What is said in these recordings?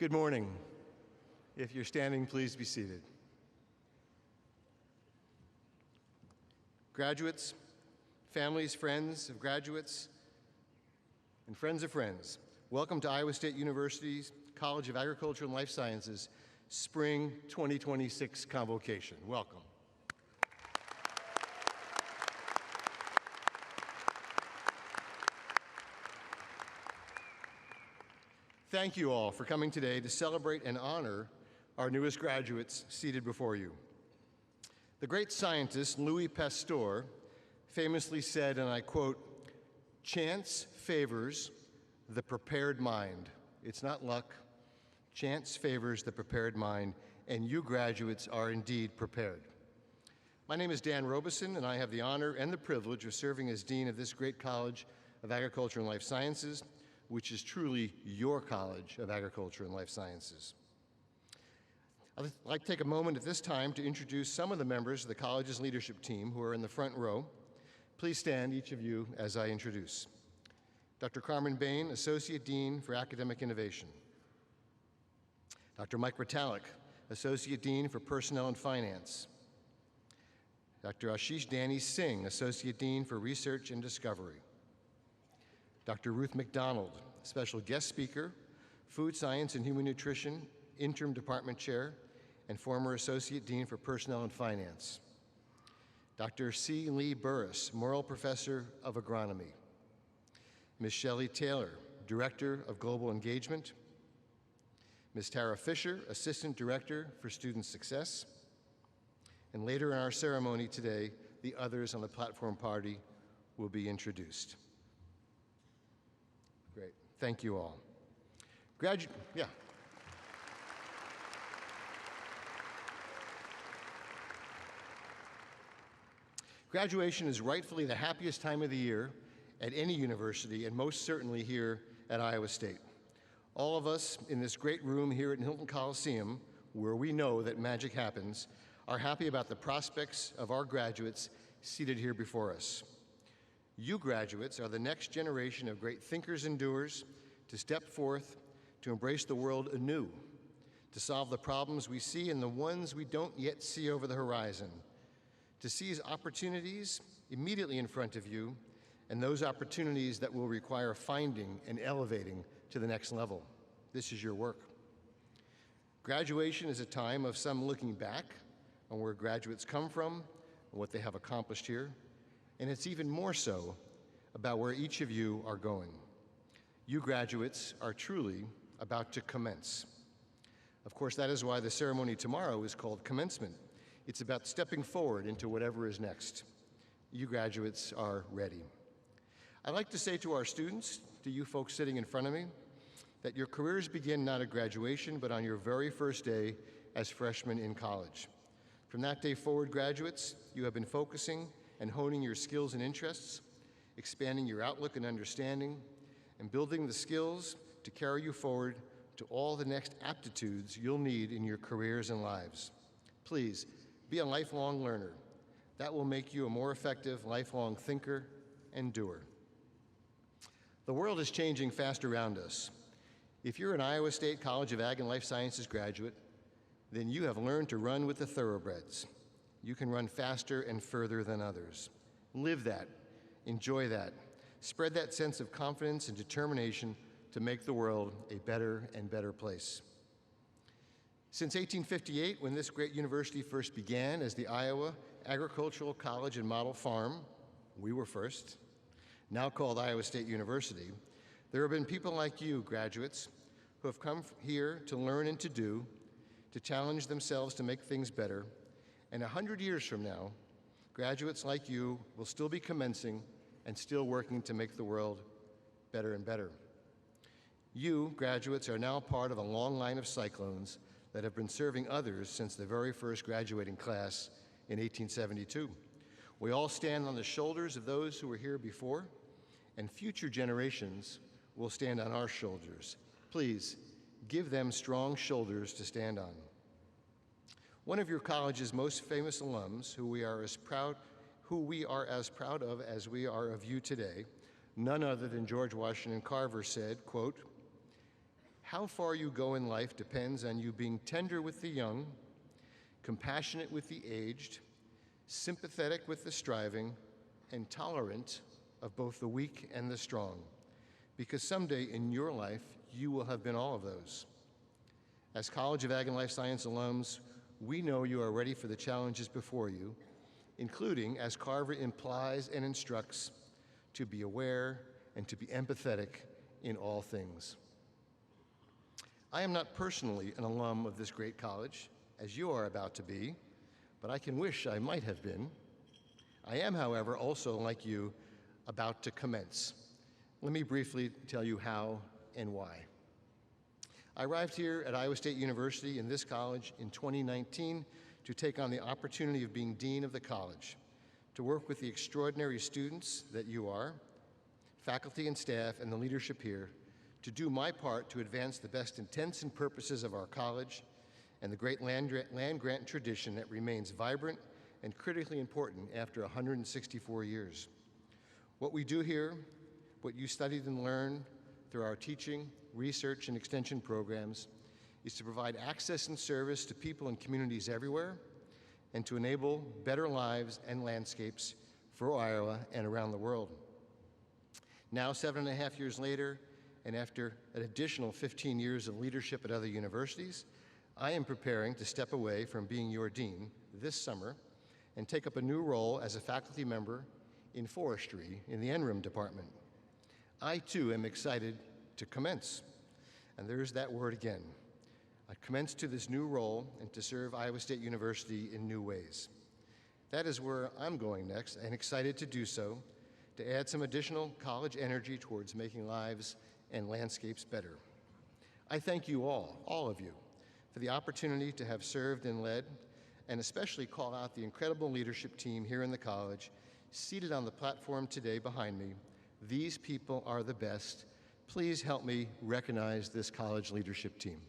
Good morning. If you're standing, please be seated. Graduates, families, friends of graduates, and friends of friends, welcome to Iowa State University's College of Agriculture and Life Sciences Spring 2026 Convocation. Welcome. Thank you all for coming today to celebrate and honor our newest graduates seated before you. The great scientist Louis Pasteur famously said, and I quote, "Chance favors the prepared mind." It's not luck. Chance favors the prepared mind, and you graduates are indeed prepared. My name is Dan Robeson, and I have the honor and the privilege of serving as Dean of this great College of Agriculture and Life Sciences, which is truly your College of Agriculture and Life Sciences. I'd like to take a moment at this time to introduce some of the members of the college's leadership team who are in the front row. Please stand, each of you, as I introduce. Dr. Carmen Bain, Associate Dean for Academic Innovation. Dr. Mike Ritalik, Associate Dean for Personnel and Finance. Dr. Ashish Danny Singh, Associate Dean for Research and Discovery. Dr. Ruth McDonald, Special Guest Speaker, Food Science and Human Nutrition, Interim Department Chair, and former Associate Dean for Personnel and Finance. Dr. C. Lee Burris, Morrill Professor of Agronomy. Ms. Shelley Taylor, Director of Global Engagement. Ms. Tara Fisher, Assistant Director for Student Success. And later in our ceremony today, the others on the platform party will be introduced. Great, thank you all. Graduation is rightfully the happiest time of the year at any university, and most certainly here at Iowa State. All of us in this great room here at Hilton Coliseum, where we know that magic happens, are happy about the prospects of our graduates seated here before us. You graduates are the next generation of great thinkers and doers to step forth, to embrace the world anew, to solve the problems we see and the ones we don't yet see over the horizon, to seize opportunities immediately in front of you, and those opportunities that will require finding and elevating to the next level. This is your work. Graduation is a time of some looking back on where graduates come from and what they have accomplished here, and it's even more so about where each of you are going. You graduates are truly about to commence. Of course, that is why the ceremony tomorrow is called commencement. It's about stepping forward into whatever is next. You graduates are ready. I'd like to say to our students, to you folks sitting in front of me, that your careers begin not at graduation, but on your very first day as freshmen in college. From that day forward, graduates, you have been focusing and honing your skills and interests, expanding your outlook and understanding, and building the skills to carry you forward to all the next aptitudes you'll need in your careers and lives. Please, be a lifelong learner. That will make you a more effective lifelong thinker and doer. The world is changing fast around us. If you're an Iowa State College of Ag and Life Sciences graduate, then you have learned to run with the thoroughbreds. You can run faster and further than others. Live that, enjoy that, spread that sense of confidence and determination to make the world a better and better place. Since 1858, when this great university first began as the Iowa Agricultural College and Model Farm, we were first, now called Iowa State University, there have been people like you, graduates, who have come here to learn and to do, to challenge themselves to make things better. And 100 years from now, graduates like you will still be commencing and still working to make the world better and better. You, graduates, are now part of a long line of cyclones that have been serving others since the very first graduating class in 1872. We all stand on the shoulders of those who were here before, and future generations will stand on our shoulders. Please, give them strong shoulders to stand on. One of your college's most famous alums, who we are as proud of as we are of you today, none other than George Washington Carver said, quote, How far you go in life depends on you being tender with the young, compassionate with the aged, sympathetic with the striving, and tolerant of both the weak and the strong. Because someday in your life, you will have been all of those. As College of Ag and Life Science alums, we know you are ready for the challenges before you, including, as Carver implies and instructs, to be aware and to be empathetic in all things. I am not personally an alum of this great college, as you are about to be, but I can wish I might have been. I am, however, also, like you, about to commence. Let me briefly tell you how and why. I arrived here at Iowa State University in this college in 2019 to take on the opportunity of being dean of the college, to work with the extraordinary students that you are, faculty and staff, and the leadership here, to do my part to advance the best intents and purposes of our college and the great land grant tradition that remains vibrant and critically important after 164 years. What we do here, what you studied and learned through our teaching, research, and extension programs, is to provide access and service to people and communities everywhere and to enable better lives and landscapes for Iowa and around the world. Now, 7.5 years later, and after an additional 15 years of leadership at other universities, I am preparing to step away from being your dean this summer and take up a new role as a faculty member in forestry in the NRIM department. I too am excited to commence, and there's that word again. I commence to this new role and to serve Iowa State University in new ways. That is where I'm going next, and excited to do so, to add some additional college energy towards making lives and landscapes better. I thank you all of you, for the opportunity to have served and led, and especially call out the incredible leadership team here in the college, seated on the platform today behind me. These people are the best. Please help me recognize this college leadership team.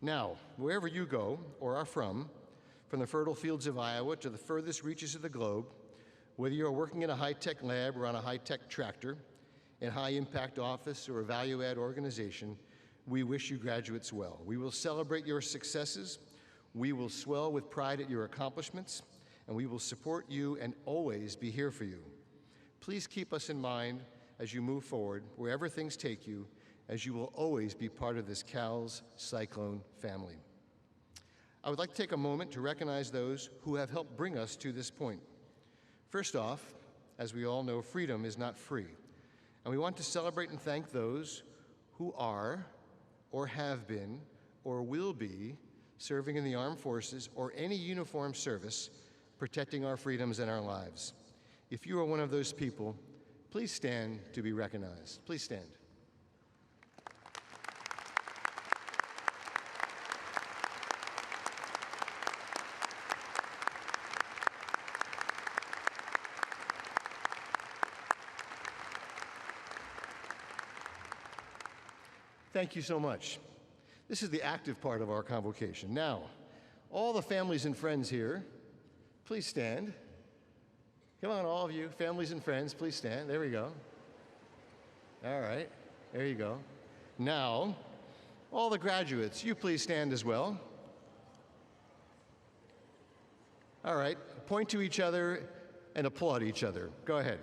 Now, wherever you go or are from the fertile fields of Iowa to the furthest reaches of the globe, whether you're working in a high-tech lab or on a high-tech tractor, in a high-impact office or a value-add organization, we wish you graduates well. We will celebrate your successes, we will swell with pride at your accomplishments, and we will support you and always be here for you. Please keep us in mind as you move forward, wherever things take you, as you will always be part of this CALS Cyclone family. I would like to take a moment to recognize those who have helped bring us to this point. First off, as we all know, freedom is not free, and we want to celebrate and thank those who are, or have been, or will be serving in the armed forces or any uniformed service, protecting our freedoms and our lives. If you are one of those people, please stand to be recognized. Please stand. Thank you so much. This is the active part of our convocation. Now, all the families and friends here, please stand. Come on, all of you, families and friends, please stand. There we go. All right, there you go. Now, all the graduates, you please stand as well. All right, point to each other and applaud each other. Go ahead.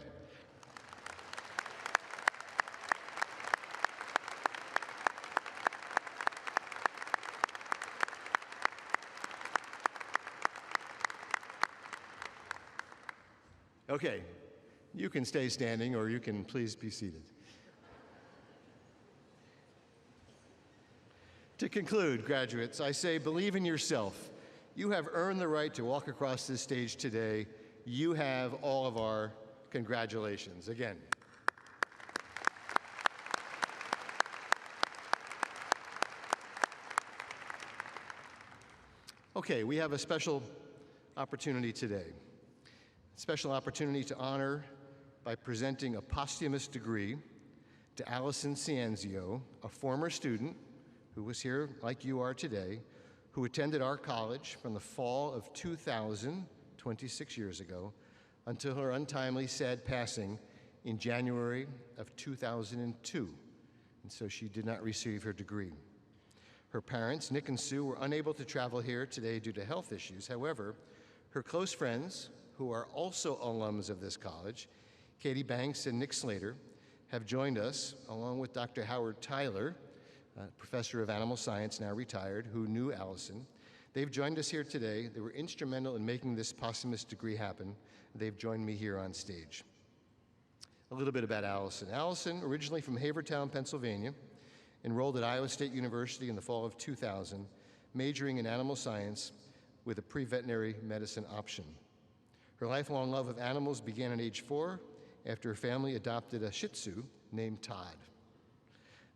Okay, you can stay standing or you can please be seated. To conclude, graduates, I say believe in yourself. You have earned the right to walk across this stage today. You have all of our congratulations. Again. Okay, we have a special opportunity today. Special opportunity to honor by presenting a posthumous degree to Allison Cianzio, a former student who was here like you are today, who attended our college from the fall of 2000, 26 years ago, until her untimely, sad passing in January of 2002, and so she did not receive her degree. Her parents, Nick and Sue, were unable to travel here today due to health issues. However, her close friends, who are also alums of this college, Katie Banks and Nick Slater, have joined us, along with Dr. Howard Tyler, professor of animal science, now retired, who knew Allison. They've joined us here today. They were instrumental in making this posthumous degree happen. They've joined me here on stage. A little bit about Allison. Allison, originally from Havertown, Pennsylvania, enrolled at Iowa State University in the fall of 2000, majoring in animal science with a pre-veterinary medicine option. Her lifelong love of animals began at age 4 after her family adopted a Shih Tzu named Todd.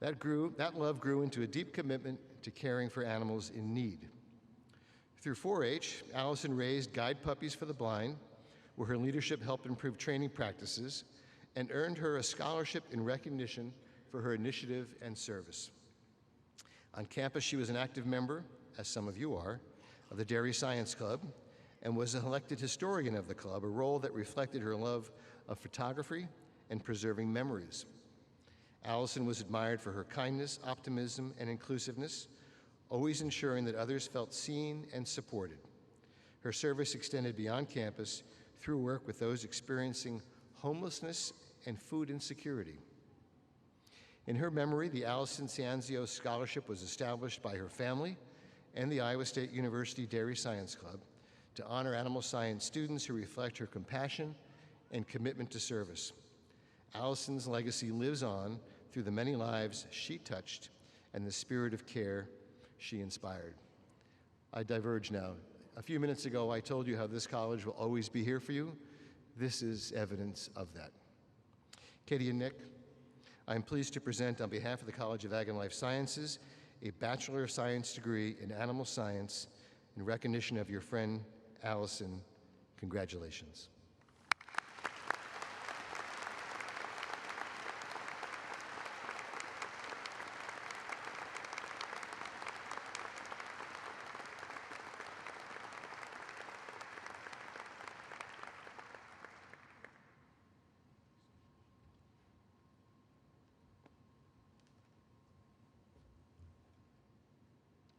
That love grew into a deep commitment to caring for animals in need. Through 4-H, Allison raised guide puppies for the blind, where her leadership helped improve training practices and earned her a scholarship in recognition for her initiative and service. On campus, she was an active member, as some of you are, of the Dairy Science Club and was elected historian of the club, a role that reflected her love of photography and preserving memories. Allison was admired for her kindness, optimism, and inclusiveness, always ensuring that others felt seen and supported. Her service extended beyond campus through work with those experiencing homelessness and food insecurity. In her memory, the Allison Cianzio Scholarship was established by her family and the Iowa State University Dairy Science Club to honor animal science students who reflect her compassion and commitment to service. Allison's legacy lives on through the many lives she touched and the spirit of care she inspired. I diverge now. A few minutes ago, I told you how this college will always be here for you. This is evidence of that. Katie and Nick, I am pleased to present on behalf of the College of Ag and Life Sciences a Bachelor of Science degree in Animal Science in recognition of your friend, Allison. Congratulations.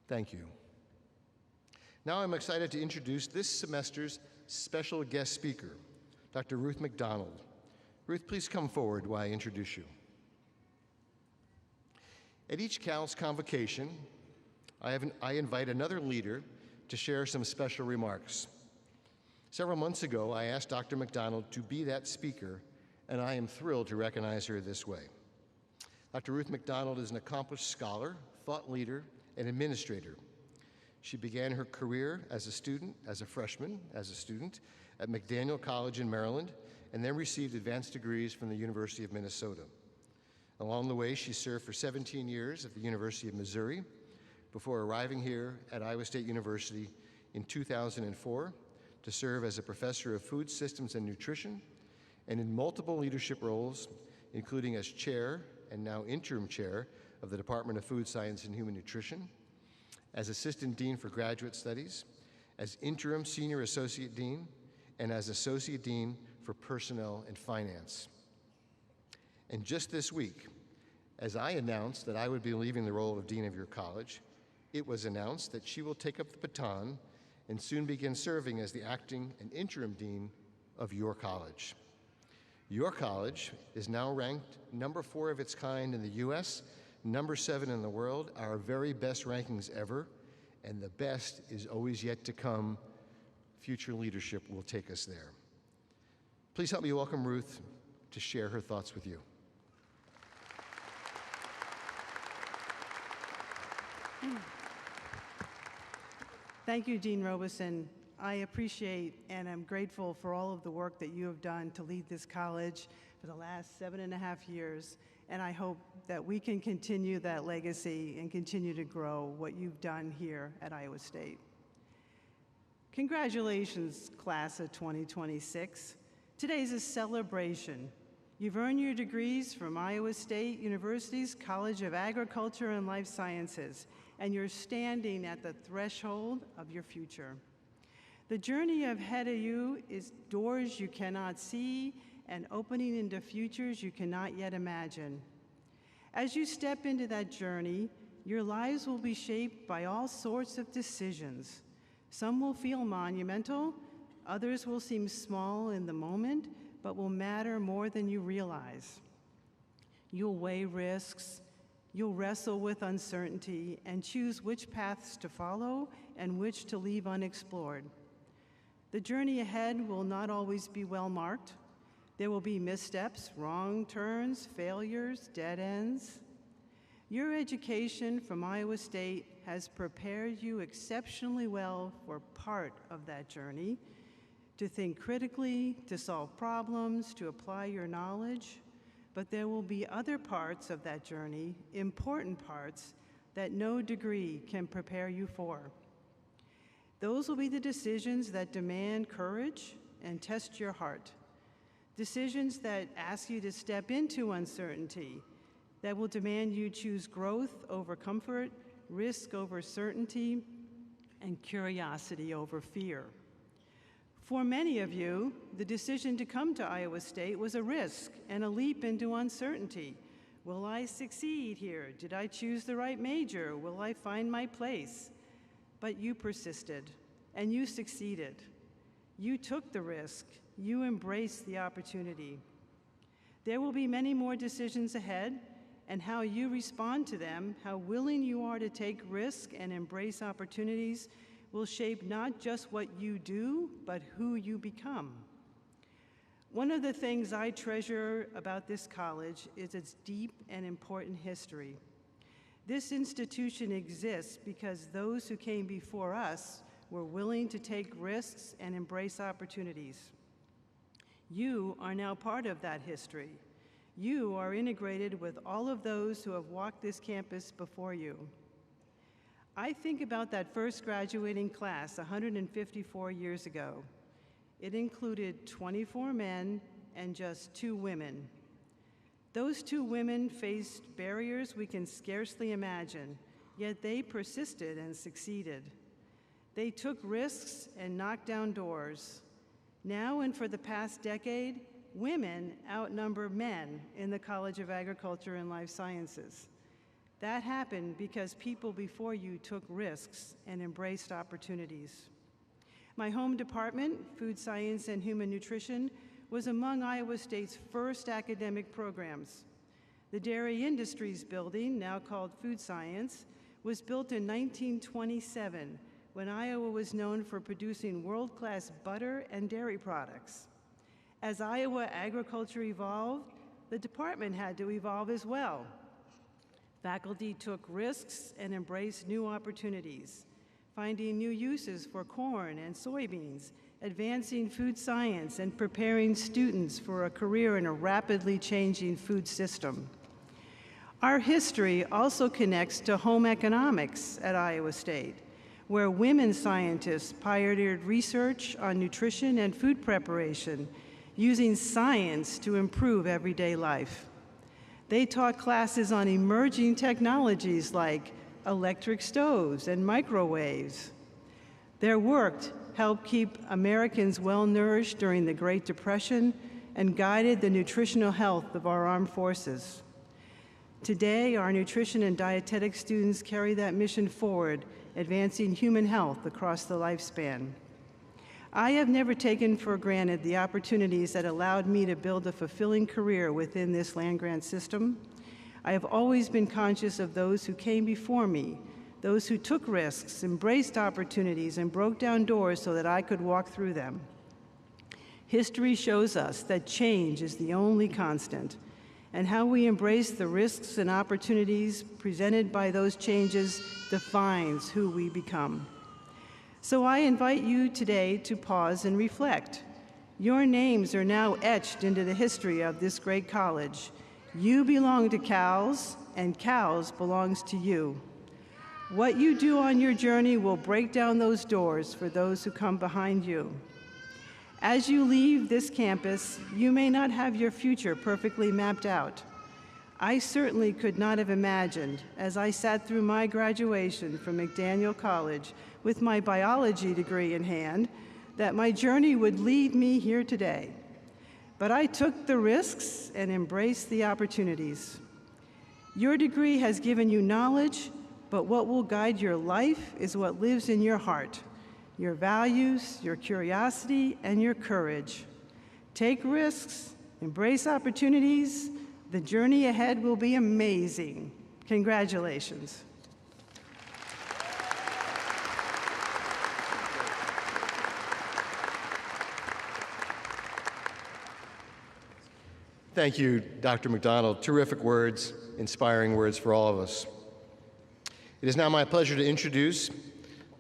Thank you. Now I'm excited to introduce this semester's special guest speaker, Dr. Ruth McDonald. Ruth, please come forward while I introduce you. At each Cal's Convocation, I invite another leader to share some special remarks. Several months ago, I asked Dr. McDonald to be that speaker, and I am thrilled to recognize her this way. Dr. Ruth McDonald is an accomplished scholar, thought leader, and administrator. She began her career as a freshman at McDaniel College in Maryland, and then received advanced degrees from the University of Minnesota. Along the way, she served for 17 years at the University of Missouri before arriving here at Iowa State University in 2004 to serve as a professor of food systems and nutrition and in multiple leadership roles, including as chair and now interim chair of the Department of Food Science and Human Nutrition, as Assistant Dean for Graduate Studies, as Interim Senior Associate Dean, and as Associate Dean for Personnel and Finance. And just this week, as I announced that I would be leaving the role of Dean of your college, it was announced that she will take up the baton and soon begin serving as the acting and interim dean of your college. Your college is now ranked number 4 of its kind in the U.S., number 7 in the world, our very best rankings ever, and the best is always yet to come. Future leadership will take us there. Please help me welcome Ruth to share her thoughts with you. Thank you, Dean Robeson. I appreciate and am grateful for all of the work that you have done to lead this college for the last 7.5 years, and I hope that we can continue that legacy and continue to grow what you've done here at Iowa State. Congratulations, class of 2026. Today's a celebration. You've earned your degrees from Iowa State University's College of Agriculture and Life Sciences, and you're standing at the threshold of your future. The journey ahead of you is doors you cannot see and opening into futures you cannot yet imagine. As you step into that journey, your lives will be shaped by all sorts of decisions. Some will feel monumental, others will seem small in the moment, but will matter more than you realize. You'll weigh risks, you'll wrestle with uncertainty, and choose which paths to follow and which to leave unexplored. The journey ahead will not always be well marked. There will be missteps, wrong turns, failures, dead ends. Your education from Iowa State has prepared you exceptionally well for part of that journey, to think critically, to solve problems, to apply your knowledge. But there will be other parts of that journey, important parts, that no degree can prepare you for. Those will be the decisions that demand courage and test your heart. Decisions that ask you to step into uncertainty, that will demand you choose growth over comfort, risk over certainty, and curiosity over fear. For many of you, the decision to come to Iowa State was a risk and a leap into uncertainty. Will I succeed here? Did I choose the right major? Will I find my place? But you persisted, and you succeeded. You took the risk. You embraced the opportunity. There will be many more decisions ahead, and how you respond to them, how willing you are to take risk and embrace opportunities, will shape not just what you do, but who you become. One of the things I treasure about this college is its deep and important history. This institution exists because those who came before us were willing to take risks and embrace opportunities. You are now part of that history. You are integrated with all of those who have walked this campus before you. I think about that first graduating class 154 years ago. It included 24 men and just 2 women. Those 2 women faced barriers we can scarcely imagine, yet they persisted and succeeded. They took risks and knocked down doors. Now and for the past decade, women outnumber men in the College of Agriculture and Life Sciences. That happened because people before you took risks and embraced opportunities. My home department, Food Science and Human Nutrition, was among Iowa State's first academic programs. The Dairy Industries Building, now called Food Science, was built in 1927 when Iowa was known for producing world-class butter and dairy products. As Iowa agriculture evolved, the department had to evolve as well. Faculty took risks and embraced new opportunities, finding new uses for corn and soybeans, advancing food science, and preparing students for a career in a rapidly changing food system. Our history also connects to home economics at Iowa State, where women scientists pioneered research on nutrition and food preparation, using science to improve everyday life. They taught classes on emerging technologies like electric stoves and microwaves. Their work helped keep Americans well-nourished during the Great Depression and guided the nutritional health of our armed forces. Today, our nutrition and dietetic students carry that mission forward, advancing human health across the lifespan. I have never taken for granted the opportunities that allowed me to build a fulfilling career within this land-grant system. I have always been conscious of those who came before me, those who took risks, embraced opportunities, and broke down doors so that I could walk through them. History shows us that change is the only constant, and how we embrace the risks and opportunities presented by those changes defines who we become. So I invite you today to pause and reflect. Your names are now etched into the history of this great college. You belong to CALS, and CALS belongs to you. What you do on your journey will break down those doors for those who come behind you. As you leave this campus, you may not have your future perfectly mapped out. I certainly could not have imagined, as I sat through my graduation from McDaniel College with my biology degree in hand, that my journey would lead me here today. But I took the risks and embraced the opportunities. Your degree has given you knowledge, but what will guide your life is what lives in your heart, your values, your curiosity, and your courage. Take risks, embrace opportunities. The journey ahead will be amazing. Congratulations. Thank you, Dr. McDonald. Terrific words, inspiring words for all of us. It is now my pleasure to introduce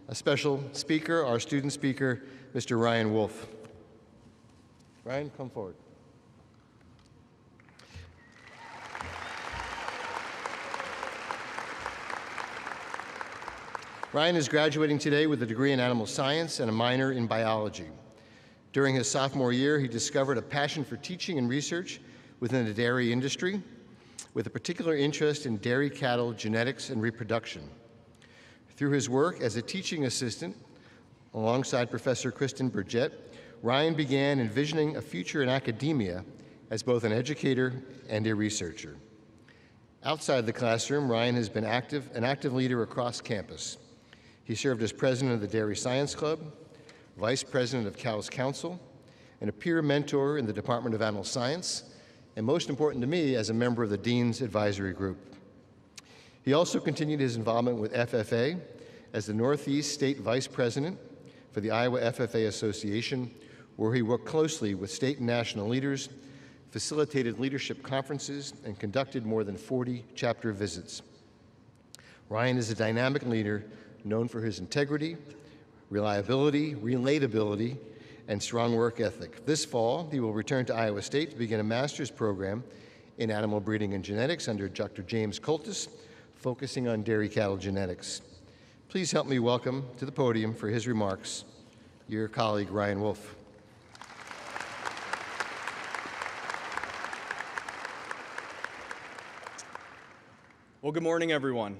a special speaker, our student speaker, Mr. Ryan Wolf. Ryan, come forward. Ryan is graduating today with a degree in animal science and a minor in biology. During his sophomore year, he discovered a passion for teaching and research within the dairy industry, with a particular interest in dairy cattle genetics and reproduction. Through his work as a teaching assistant alongside Professor Kristen Burgett, Ryan began envisioning a future in academia as both an educator and a researcher. Outside the classroom, Ryan has been an active leader across campus. He served as president of the Dairy Science Club, vice president of Cows Council, and a peer mentor in the Department of Animal Science, and most important to me, as a member of the Dean's Advisory Group. He also continued his involvement with FFA as the Northeast State Vice President for the Iowa FFA Association, where he worked closely with state and national leaders, facilitated leadership conferences, and conducted more than 40 chapter visits. Ryan is a dynamic leader known for his integrity, reliability, relatability, and strong work ethic. This fall, he will return to Iowa State to begin a master's program in animal breeding and genetics under Dr. James Coltis, focusing on dairy cattle genetics. Please help me welcome to the podium for his remarks, your colleague, Ryan Wolf. Well, good morning, everyone.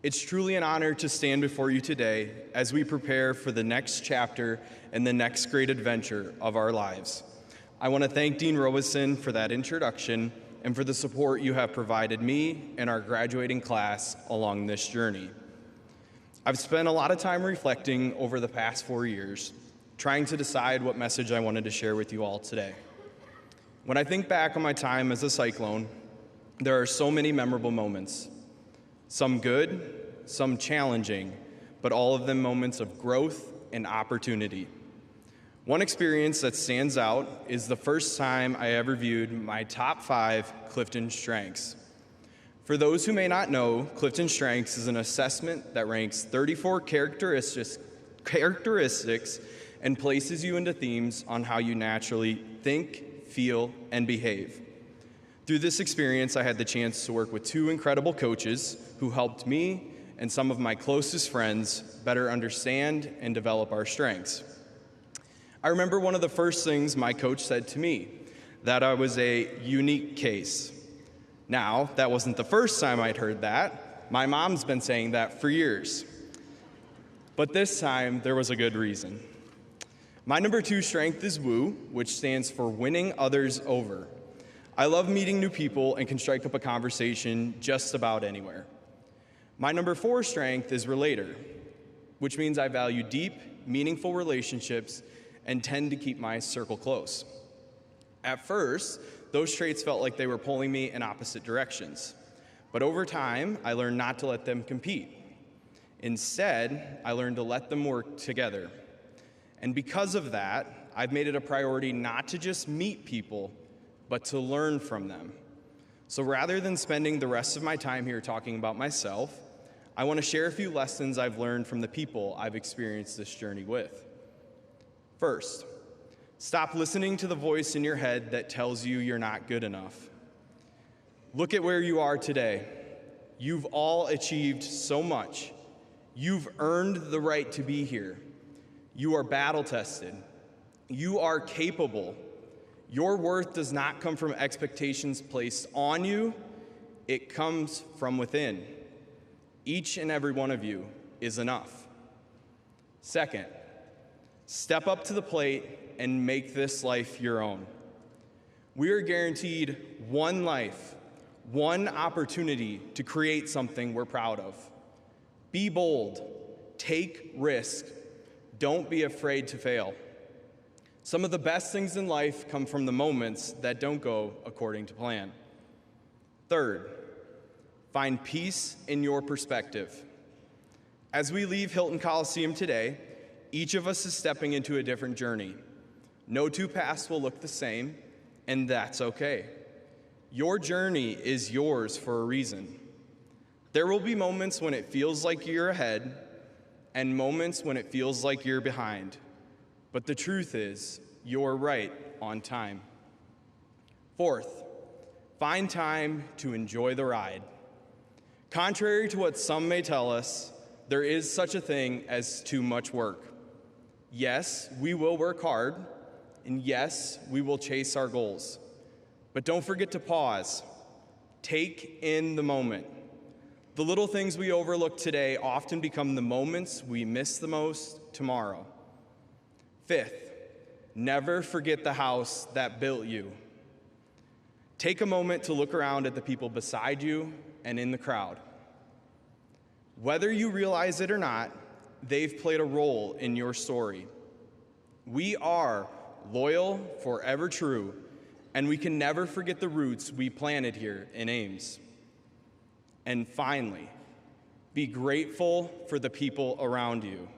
It's truly an honor to stand before you today as we prepare for the next chapter and the next great adventure of our lives. I want to thank Dean Robeson for that introduction and for the support you have provided me and our graduating class along this journey. I've spent a lot of time reflecting over the past 4 years, trying to decide what message I wanted to share with you all today. When I think back on my time as a Cyclone, there are so many memorable moments. Some good, some challenging, but all of them moments of growth and opportunity. One experience that stands out is the first time I ever viewed my top 5 Clifton Strengths. For those who may not know, Clifton Strengths is an assessment that ranks 34 characteristics and places you into themes on how you naturally think, feel, and behave. Through this experience, I had the chance to work with 2 incredible coaches who helped me and some of my closest friends better understand and develop our strengths. I remember one of the first things my coach said to me, that I was a unique case. Now, that wasn't the first time I'd heard that. My mom's been saying that for years. But this time, there was a good reason. My number 2 strength is woo, which stands for winning others over. I love meeting new people and can strike up a conversation just about anywhere. My number 4 strength is relator, which means I value deep, meaningful relationships and tend to keep my circle close. At first, those traits felt like they were pulling me in opposite directions. But over time, I learned not to let them compete. Instead, I learned to let them work together. And because of that, I've made it a priority not to just meet people, but to learn from them. So rather than spending the rest of my time here talking about myself, I want to share a few lessons I've learned from the people I've experienced this journey with. First, stop listening to the voice in your head that tells you you're not good enough. Look at where you are today. You've all achieved so much. You've earned the right to be here. You are battle-tested. You are capable. Your worth does not come from expectations placed on you. It comes from within. Each and every one of you is enough. Second, step up to the plate and make this life your own. We are guaranteed one life, one opportunity to create something we're proud of. Be bold, take risks, don't be afraid to fail. Some of the best things in life come from the moments that don't go according to plan. Third, find peace in your perspective. As we leave Hilton Coliseum today, each of us is stepping into a different journey. No two paths will look the same, and that's okay. Your journey is yours for a reason. There will be moments when it feels like you're ahead, and moments when it feels like you're behind. But the truth is, you're right on time. Fourth, find time to enjoy the ride. Contrary to what some may tell us, there is such a thing as too much work. Yes, we will work hard, and yes, we will chase our goals. But don't forget to pause. Take in the moment. The little things we overlook today often become the moments we miss the most tomorrow. Fifth, never forget the house that built you. Take a moment to look around at the people beside you and in the crowd. Whether you realize it or not, they've played a role in your story. We are loyal, forever true, and we can never forget the roots we planted here in Ames. And finally, be grateful for the people around you.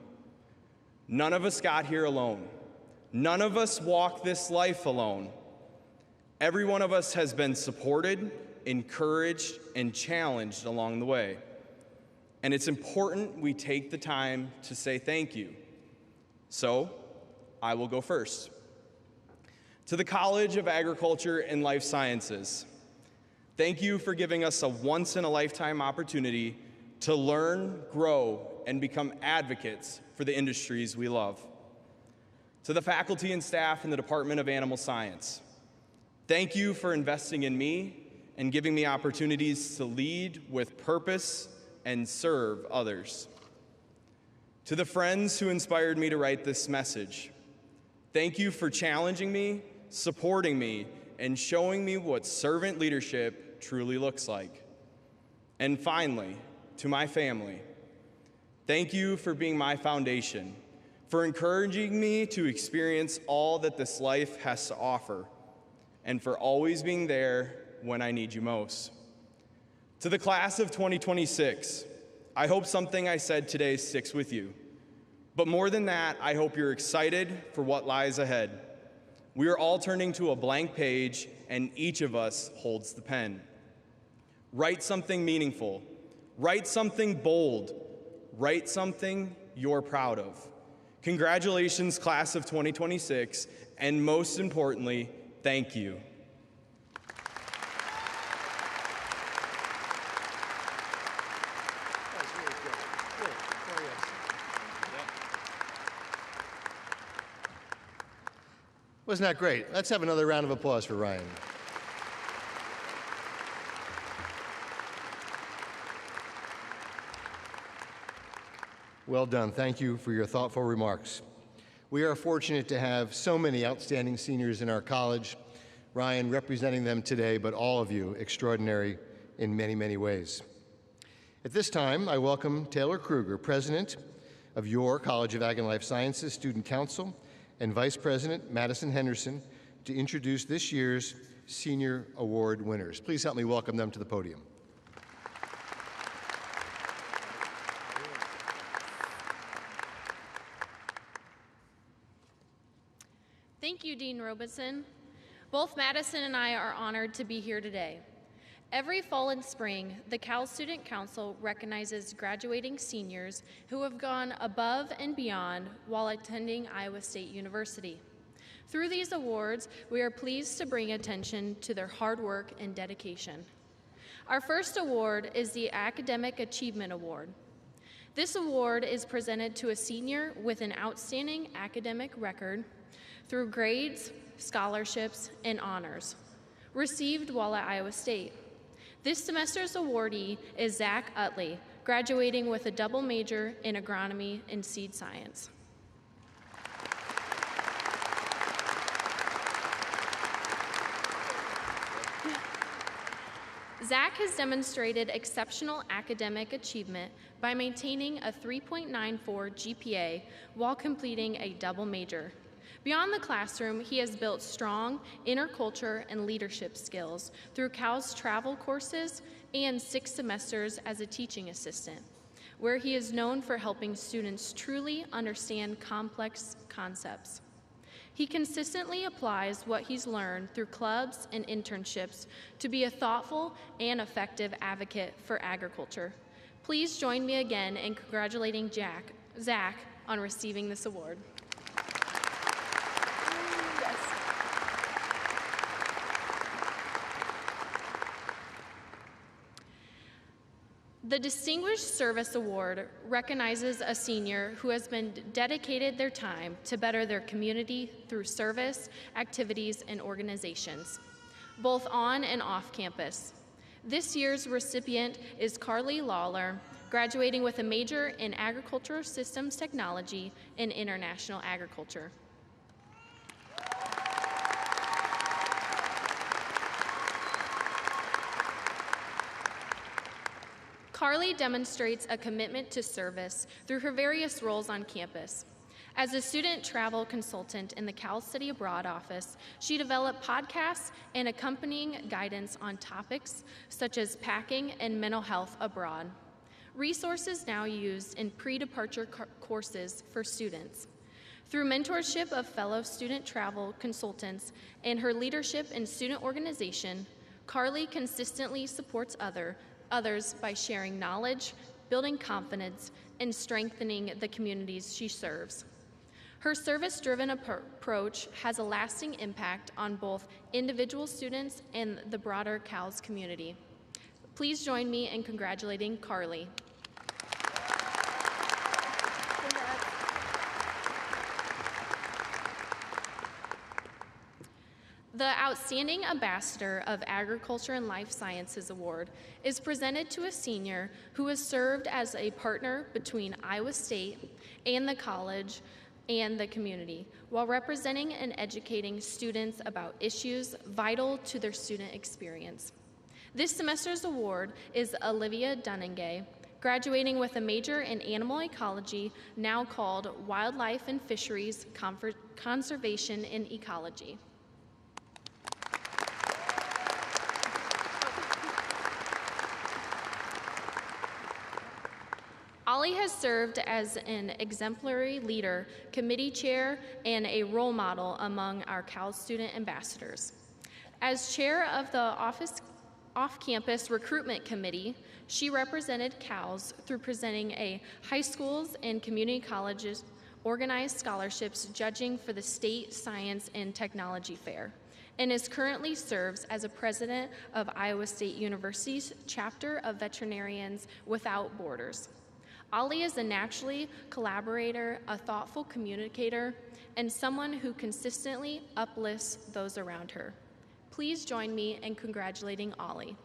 None of us got here alone. None of us walk this life alone. Every one of us has been supported, encouraged, and challenged along the way. And it's important we take the time to say thank you. So, I will go first. To the College of Agriculture and Life Sciences, thank you for giving us a once-in-a-lifetime opportunity to learn, grow, and become advocates for the industries we love. To the faculty and staff in the Department of Animal Science, thank you for investing in me and giving me opportunities to lead with purpose and serve others. To the friends who inspired me to write this message, thank you for challenging me, supporting me, and showing me what servant leadership truly looks like. And finally, to my family, thank you for being my foundation, for encouraging me to experience all that this life has to offer, and for always being there when I need you most. To the class of 2026, I hope something I said today sticks with you. But more than that, I hope you're excited for what lies ahead. We are all turning to a blank page, and each of us holds the pen. Write something meaningful. Write something bold. Write something you're proud of. Congratulations, class of 2026, and most importantly, thank you. Wasn't that great? Let's have another round of applause for Ryan. Well done. Thank you for your thoughtful remarks. We are fortunate to have so many outstanding seniors in our college. Ryan representing them today, but all of you extraordinary in many, many ways. At this time, I welcome Taylor Kruger, President of your College of Ag and Life Sciences Student Council, and Vice President Madison Henderson to introduce this year's Senior Award winners. Please help me welcome them to the podium. Thank you, Dean Robeson. Both Madison and I are honored to be here today. Every fall and spring, the Cal Student Council recognizes graduating seniors who have gone above and beyond while attending Iowa State University. Through these awards, we are pleased to bring attention to their hard work and dedication. Our first award is the Academic Achievement Award. This award is presented to a senior with an outstanding academic record through grades, scholarships, and honors, received while at Iowa State. This semester's awardee is Zach Utley, graduating with a double major in agronomy and seed science. Zach has demonstrated exceptional academic achievement by maintaining a 3.94 GPA while completing a double major. Beyond the classroom, he has built strong interculture and leadership skills through Cal's travel courses and 6 semesters as a teaching assistant, where he is known for helping students truly understand complex concepts. He consistently applies what he's learned through clubs and internships to be a thoughtful and effective advocate for agriculture. Please join me again in congratulating Zach on receiving this award. The Distinguished Service Award recognizes a senior who has been dedicated their time to better their community through service, activities, and organizations, both on and off campus. This year's recipient is Carly Lawler, graduating with a major in Agricultural Systems Technology and International Agriculture. Carly demonstrates a commitment to service through her various roles on campus. As a student travel consultant in the Cal Study Abroad office, she developed podcasts and accompanying guidance on topics such as packing and mental health abroad. Resources now used in pre-departure courses for students. Through mentorship of fellow student travel consultants and her leadership in student organization, Carly consistently supports others by sharing knowledge, building confidence, and strengthening the communities she serves. Her service-driven approach has a lasting impact on both individual students and the broader CALS community. Please join me in congratulating Carly. The Outstanding Ambassador of Agriculture and Life Sciences Award is presented to a senior who has served as a partner between Iowa State and the college and the community, while representing and educating students about issues vital to their student experience. This semester's award is Olivia Dunninge, graduating with a major in animal ecology, now called Wildlife and Fisheries Conservation and Ecology. Ollie has served as an exemplary leader, committee chair, and a role model among our Cal student ambassadors. As chair of the off-campus recruitment committee, she represented CALS through presenting a high schools and community colleges organized scholarships judging for the State Science and Technology Fair, and currently serves as a president of Iowa State University's chapter of Veterinarians Without Borders. Ollie is a naturally collaborator, a thoughtful communicator, and someone who consistently uplifts those around her. Please join me in congratulating Ollie.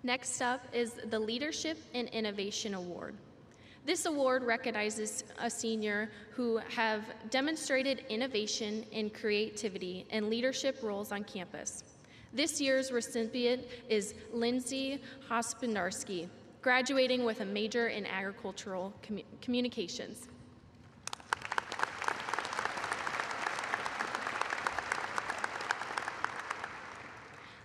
Next up is the Leadership and Innovation Award. This award recognizes a senior who have demonstrated innovation and creativity in leadership roles on campus. This year's recipient is Lindsay Hospendarski, graduating with a major in agricultural communications.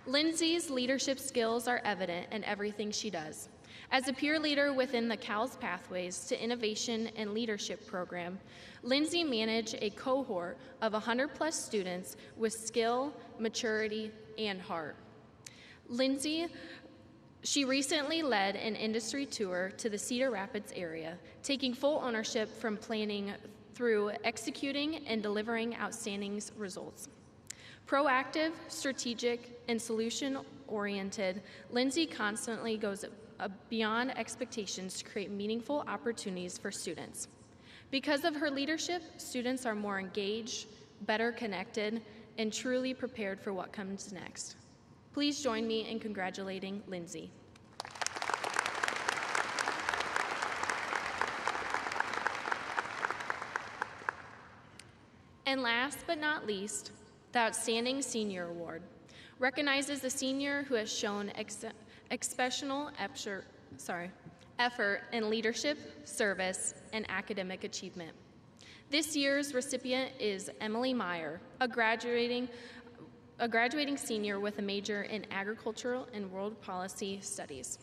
Lindsay's leadership skills are evident in everything she does. As a peer leader within the CALS Pathways to Innovation and Leadership program, Lindsay managed a cohort of 100+ students with skill, maturity, and heart. She recently led an industry tour to the Cedar Rapids area, taking full ownership from planning through executing and delivering outstanding results. Proactive, strategic, and solution-oriented, Lindsay constantly goes beyond expectations to create meaningful opportunities for students. Because of her leadership, students are more engaged, better connected, and truly prepared for what comes next. Please join me in congratulating Lindsay. And last but not least, the Outstanding Senior Award recognizes a senior who has shown exceptional effort in leadership, service, and academic achievement. This year's recipient is Emily Meyer, a graduating senior with a major in agricultural and world policy studies.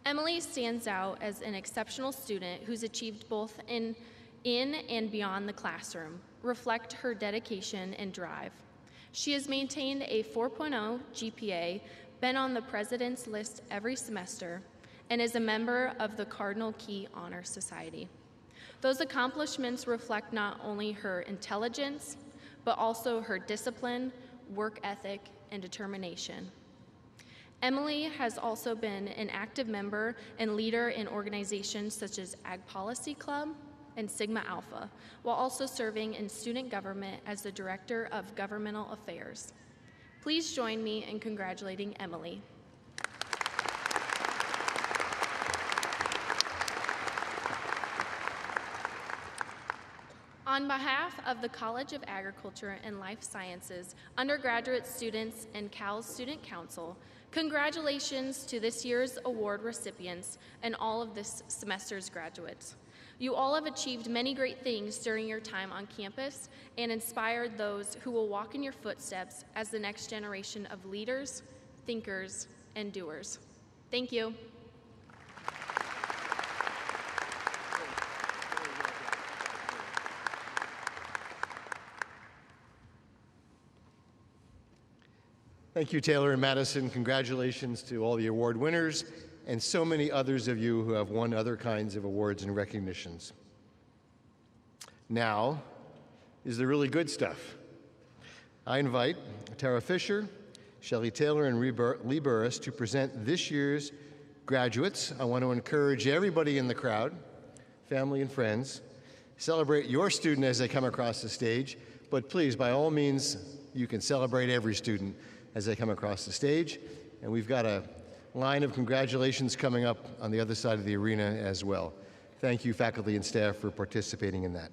Emily stands out as an exceptional student who's achieved both in and beyond the classroom, reflect her dedication and drive. She has maintained a 4.0 GPA, been on the president's list every semester, and is a member of the Cardinal Key Honor Society. Those accomplishments reflect not only her intelligence, but also her discipline, work ethic, and determination. Emily has also been an active member and leader in organizations such as Ag Policy Club and Sigma Alpha, while also serving in student government as the Director of Governmental Affairs. Please join me in congratulating Emily. On behalf of the College of Agriculture and Life Sciences, undergraduate students, and Cal's Student Council, congratulations to this year's award recipients and all of this semester's graduates. You all have achieved many great things during your time on campus and inspired those who will walk in your footsteps as the next generation of leaders, thinkers, and doers. Thank you. Thank you, Taylor and Madison. Congratulations to all the award winners and so many others of you who have won other kinds of awards and recognitions. Now is the really good stuff. I invite Tara Fisher, Shelley Taylor, and Lee Burris to present this year's graduates. I want to encourage everybody in the crowd, family and friends, celebrate your student as they come across the stage, but please, by all means, you can celebrate every student as they come across the stage. And we've got a line of congratulations coming up on the other side of the arena as well. Thank you, faculty and staff, for participating in that.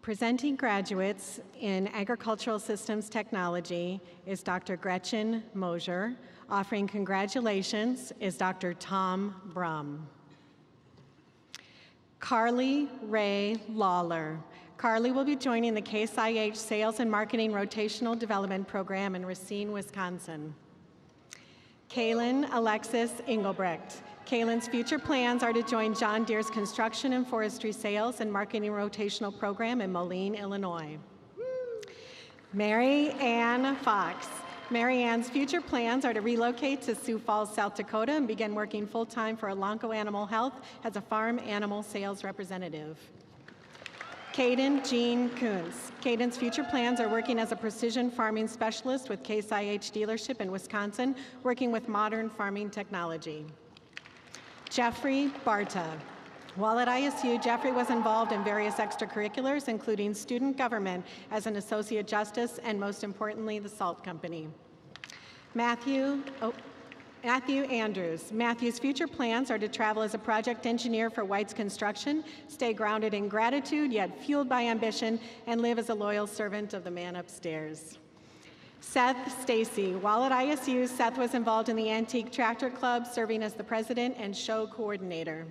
Presenting graduates in Agricultural Systems Technology is Dr. Gretchen Mosier. Offering congratulations is Dr. Tom Brum. Carly Ray Lawler. Carly will be joining the Case IH Sales and Marketing Rotational Development Program in Racine, Wisconsin. Kaylin Alexis Engelbrecht. Kaylin's future plans are to join John Deere's Construction and Forestry Sales and Marketing Rotational Program in Moline, Illinois. Mary Ann Fox. Mary Ann's future plans are to relocate to Sioux Falls, South Dakota, and begin working full-time for Elanco Animal Health as a farm animal sales representative. Caden Jean Kuntz. Caden's future plans are working as a precision farming specialist with Case IH dealership in Wisconsin, working with modern farming technology. Jeffrey Barta. While at ISU, Jeffrey was involved in various extracurriculars, including student government as an associate justice and, most importantly, the Salt Company. Matthew Andrews. Matthew's future plans are to travel as a project engineer for White's Construction, stay grounded in gratitude, yet fueled by ambition, and live as a loyal servant of the man upstairs. Seth Stacy. While at ISU, Seth was involved in the Antique Tractor Club, serving as the president and show coordinator.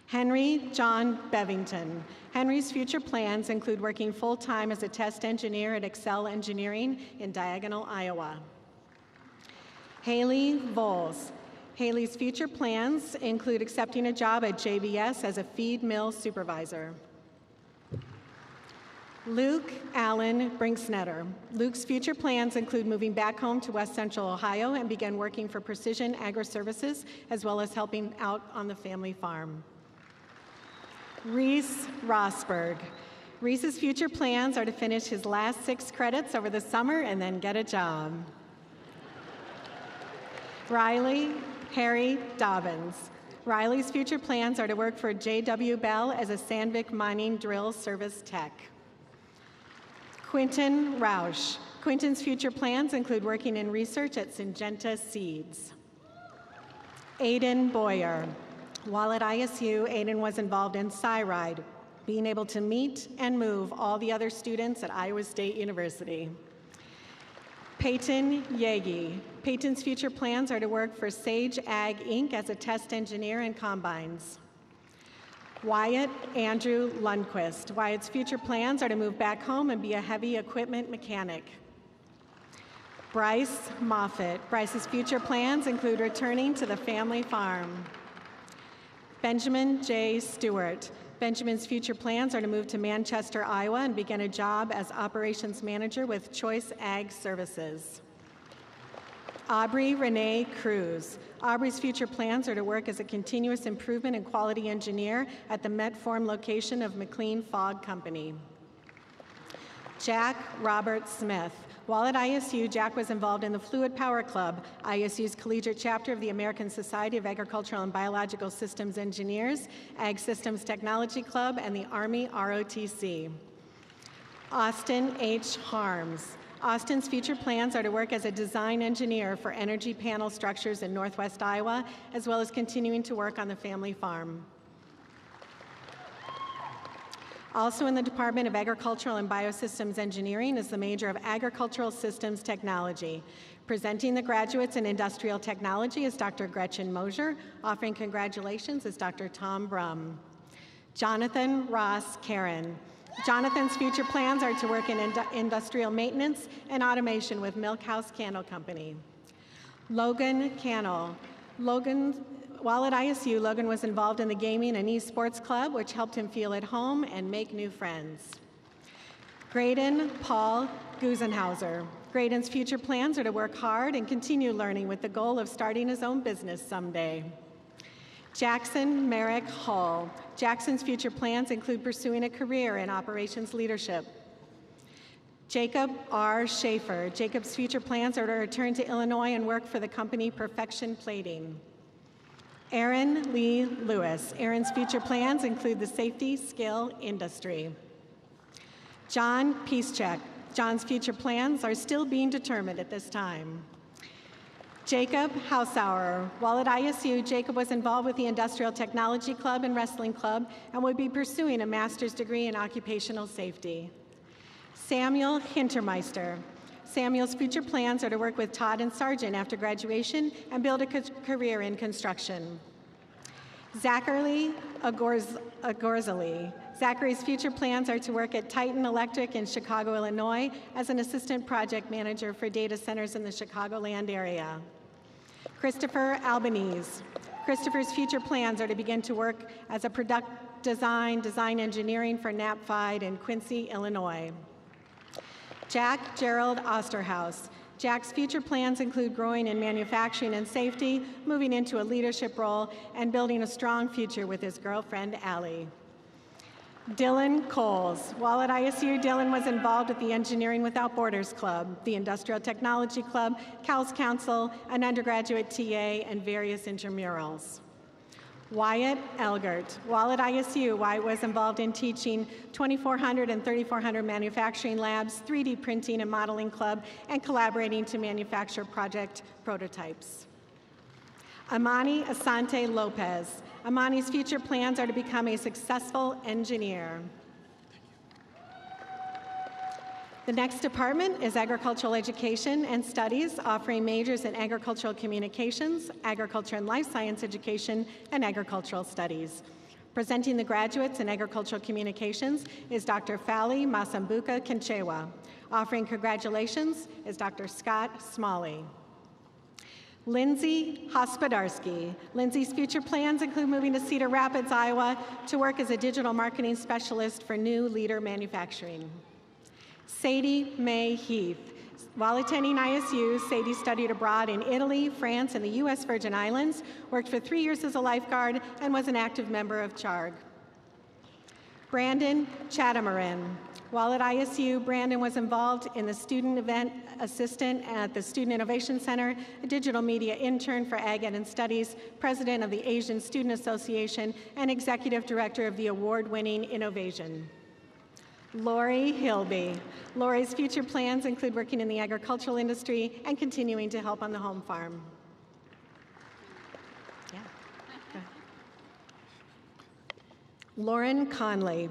Henry John Bevington. Henry's future plans include working full-time as a test engineer at Excel Engineering in Diagonal, Iowa. Haley Voles. Haley's future plans include accepting a job at JBS as a feed mill supervisor. Luke Allen Brinksnetter. Luke's future plans include moving back home to West Central Ohio and begin working for Precision Agri-Services, as well as helping out on the family farm. Reese Rosberg. Reese's future plans are to finish his last 6 credits over the summer and then get a job. Riley Harry Dobbins. Riley's future plans are to work for J.W. Bell as a Sandvik mining drill service tech. Quinton Roush. Quinton's future plans include working in research at Syngenta Seeds. Aiden Boyer. While at ISU, Aiden was involved in SciRide, being able to meet and move all the other students at Iowa State University. Peyton Yagi. Peyton's future plans are to work for Sage Ag Inc. as a test engineer in combines. Wyatt Andrew Lundquist. Wyatt's future plans are to move back home and be a heavy equipment mechanic. Bryce Moffitt. Bryce's future plans include returning to the family farm. Benjamin J. Stewart. Benjamin's future plans are to move to Manchester, Iowa, and begin a job as operations manager with Choice Ag Services. Aubrey Renee Cruz. Aubrey's future plans are to work as a continuous improvement and quality engineer at the Metform location of McLean Fog Company. Jack Robert Smith. While at ISU, Jack was involved in the Fluid Power Club, ISU's collegiate chapter of the American Society of Agricultural and Biological Systems Engineers, Ag Systems Technology Club, and the Army ROTC. Austin H. Harms. Austin's future plans are to work as a design engineer for energy panel structures in Northwest Iowa, as well as continuing to work on the family farm. Also in the Department of Agricultural and Biosystems Engineering is the major of Agricultural Systems Technology. Presenting the graduates in Industrial Technology is Dr. Gretchen Mosier. Offering congratulations is Dr. Tom Brum. Jonathan Ross Karen. Jonathan's future plans are to work in industrial maintenance and automation with Milk House Candle Company. Logan Cannell. While at ISU, Logan was involved in the gaming and esports club, which helped him feel at home and make new friends. Graydon Paul Gusenhauser. Graydon's future plans are to work hard and continue learning with the goal of starting his own business someday. Jackson Merrick Hull. Jackson's future plans include pursuing a career in operations leadership. Jacob R. Schaefer. Jacob's future plans are to return to Illinois and work for the company Perfection Plating. Aaron Lee Lewis. Aaron's future plans include the safety skill industry. John Pieszczek. John's future plans are still being determined at this time. Jacob Hausauer. While at ISU, Jacob was involved with the Industrial Technology Club and Wrestling Club and would be pursuing a master's degree in occupational safety. Samuel Hintermeister. Samuel's future plans are to work with Todd and Sargent after graduation and build a career in construction. Zachary Agorzali. Zachary's future plans are to work at Titan Electric in Chicago, Illinois as an assistant project manager for data centers in the Chicagoland area. Christopher Albanese. Christopher's future plans are to begin to work as a product design engineering for Knapfide in Quincy, Illinois. Jack Gerald Osterhaus. Jack's future plans include growing in manufacturing and safety, moving into a leadership role, and building a strong future with his girlfriend, Allie. Dylan Coles. While at ISU, Dylan was involved with the Engineering Without Borders Club, the Industrial Technology Club, CALS Council, an undergraduate TA, and various intramurals. Wyatt Elgert. While at ISU, Wyatt was involved in teaching 2400 and 3400 manufacturing labs, 3D printing and modeling club, and collaborating to manufacture project prototypes. Amani Asante Lopez. Amani's future plans are to become a successful engineer. The next department is Agricultural Education and Studies, offering majors in Agricultural Communications, Agriculture and Life Science Education, and Agricultural Studies. Presenting the graduates in Agricultural Communications is Dr. Fali Masambuka Kenchewa. Offering congratulations is Dr. Scott Smalley. Lindsay Hospodarsky. Lindsay's future plans include moving to Cedar Rapids, Iowa to work as a digital marketing specialist for New Leader Manufacturing. Sadie Mae Heath. While attending ISU, Sadie studied abroad in Italy, France, and the U.S. Virgin Islands, worked for 3 years as a lifeguard, and was an active member of CHARG. Brandon Chatamarin. While at ISU, Brandon was involved in the student event assistant at the Student Innovation Center, a digital media intern for Ag Ed and Studies, president of the Asian Student Association, and executive director of the award-winning Innovation. Lori Hilby. Lori's future plans include working in the agricultural industry and continuing to help on the home farm. Yeah. Lauren Conley.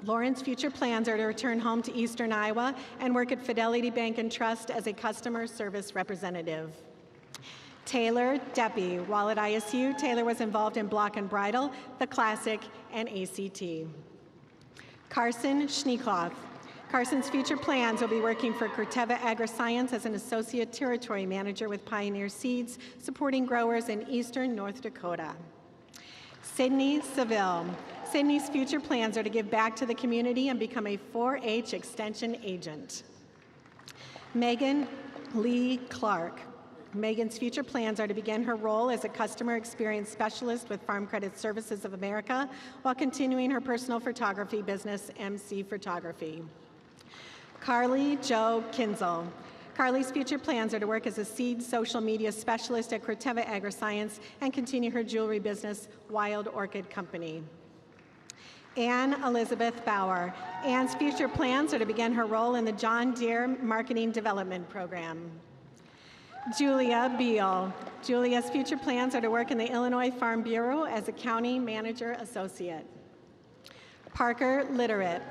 Lauren's future plans are to return home to Eastern Iowa and work at Fidelity Bank and Trust as a customer service representative. Taylor Deppie. While at ISU, Taylor was involved in Block and Bridle, The Classic, and ACT. Carson Schneekloth. Carson's future plans will be working for Corteva Agriscience as an associate territory manager with Pioneer Seeds, supporting growers in eastern North Dakota. Sydney Seville. Sydney's future plans are to give back to the community and become a 4-H extension agent. Megan Lee Clark. Megan's future plans are to begin her role as a customer experience specialist with Farm Credit Services of America while continuing her personal photography business, MC Photography. Carly Jo Kinzel. Carly's future plans are to work as a seed social media specialist at Corteva Agriscience and continue her jewelry business, Wild Orchid Company. Anne Elizabeth Bauer. Anne's future plans are to begin her role in the John Deere Marketing Development Program. Julia Beal. Julia's future plans are to work in the Illinois Farm Bureau as a county manager associate. Parker Literate.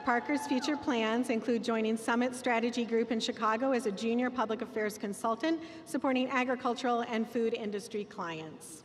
Parker's future plans include joining Summit Strategy Group in Chicago as a junior public affairs consultant, supporting agricultural and food industry clients.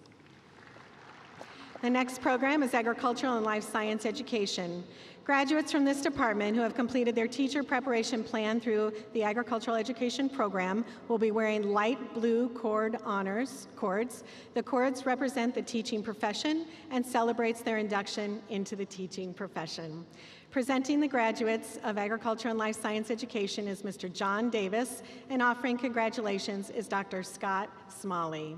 The next program is Agricultural and Life Science Education. Graduates from this department who have completed their teacher preparation plan through the Agricultural Education Program will be wearing light blue cords. The cords represent the teaching profession and celebrates their induction into the teaching profession. Presenting the graduates of Agriculture and Life Science Education is Mr. John Davis, and offering congratulations is Dr. Scott Smalley.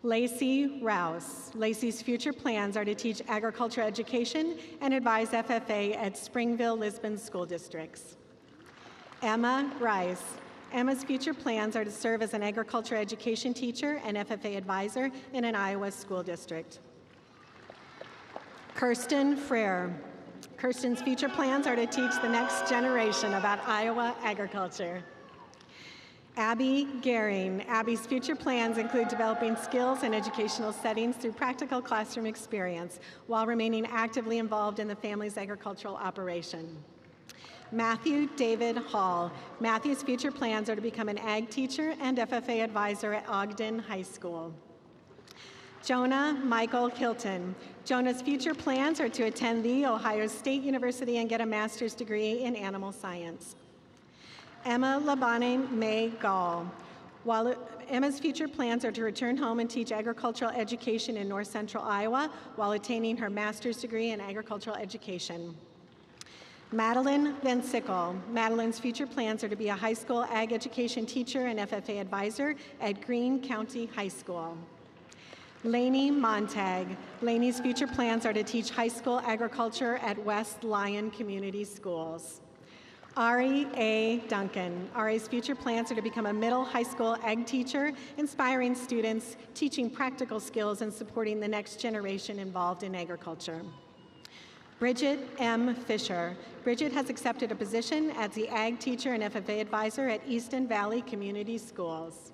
Lacey Rouse. Lacey's future plans are to teach agriculture education and advise FFA at Springville, Lisbon school districts. Emma Rice. Emma's future plans are to serve as an agriculture education teacher and FFA advisor in an Iowa school district. Kirsten Frere. Kirsten's future plans are to teach the next generation about Iowa agriculture. Abby Gehring. Abby's future plans include developing skills in educational settings through practical classroom experience while remaining actively involved in the family's agricultural operation. Matthew David Hall. Matthew's future plans are to become an ag teacher and FFA advisor at Ogden High School. Jonah Michael Hilton. Jonah's future plans are to attend The Ohio State University and get a master's degree in animal science. Emma Labane May Gall. While Emma's future plans are to return home and teach agricultural education in north central Iowa while attaining her master's degree in agricultural education. Madeline Van Sickle. Madeline's future plans are to be a high school ag education teacher and FFA advisor at Greene County High School. Lainey Montag. Lainey's future plans are to teach high school agriculture at West Lyon Community Schools. Ari A. Duncan. Ari's future plans are to become a middle high school ag teacher, inspiring students, teaching practical skills, and supporting the next generation involved in agriculture. Bridget M. Fisher. Bridget has accepted a position as the ag teacher and FFA advisor at Easton Valley Community Schools.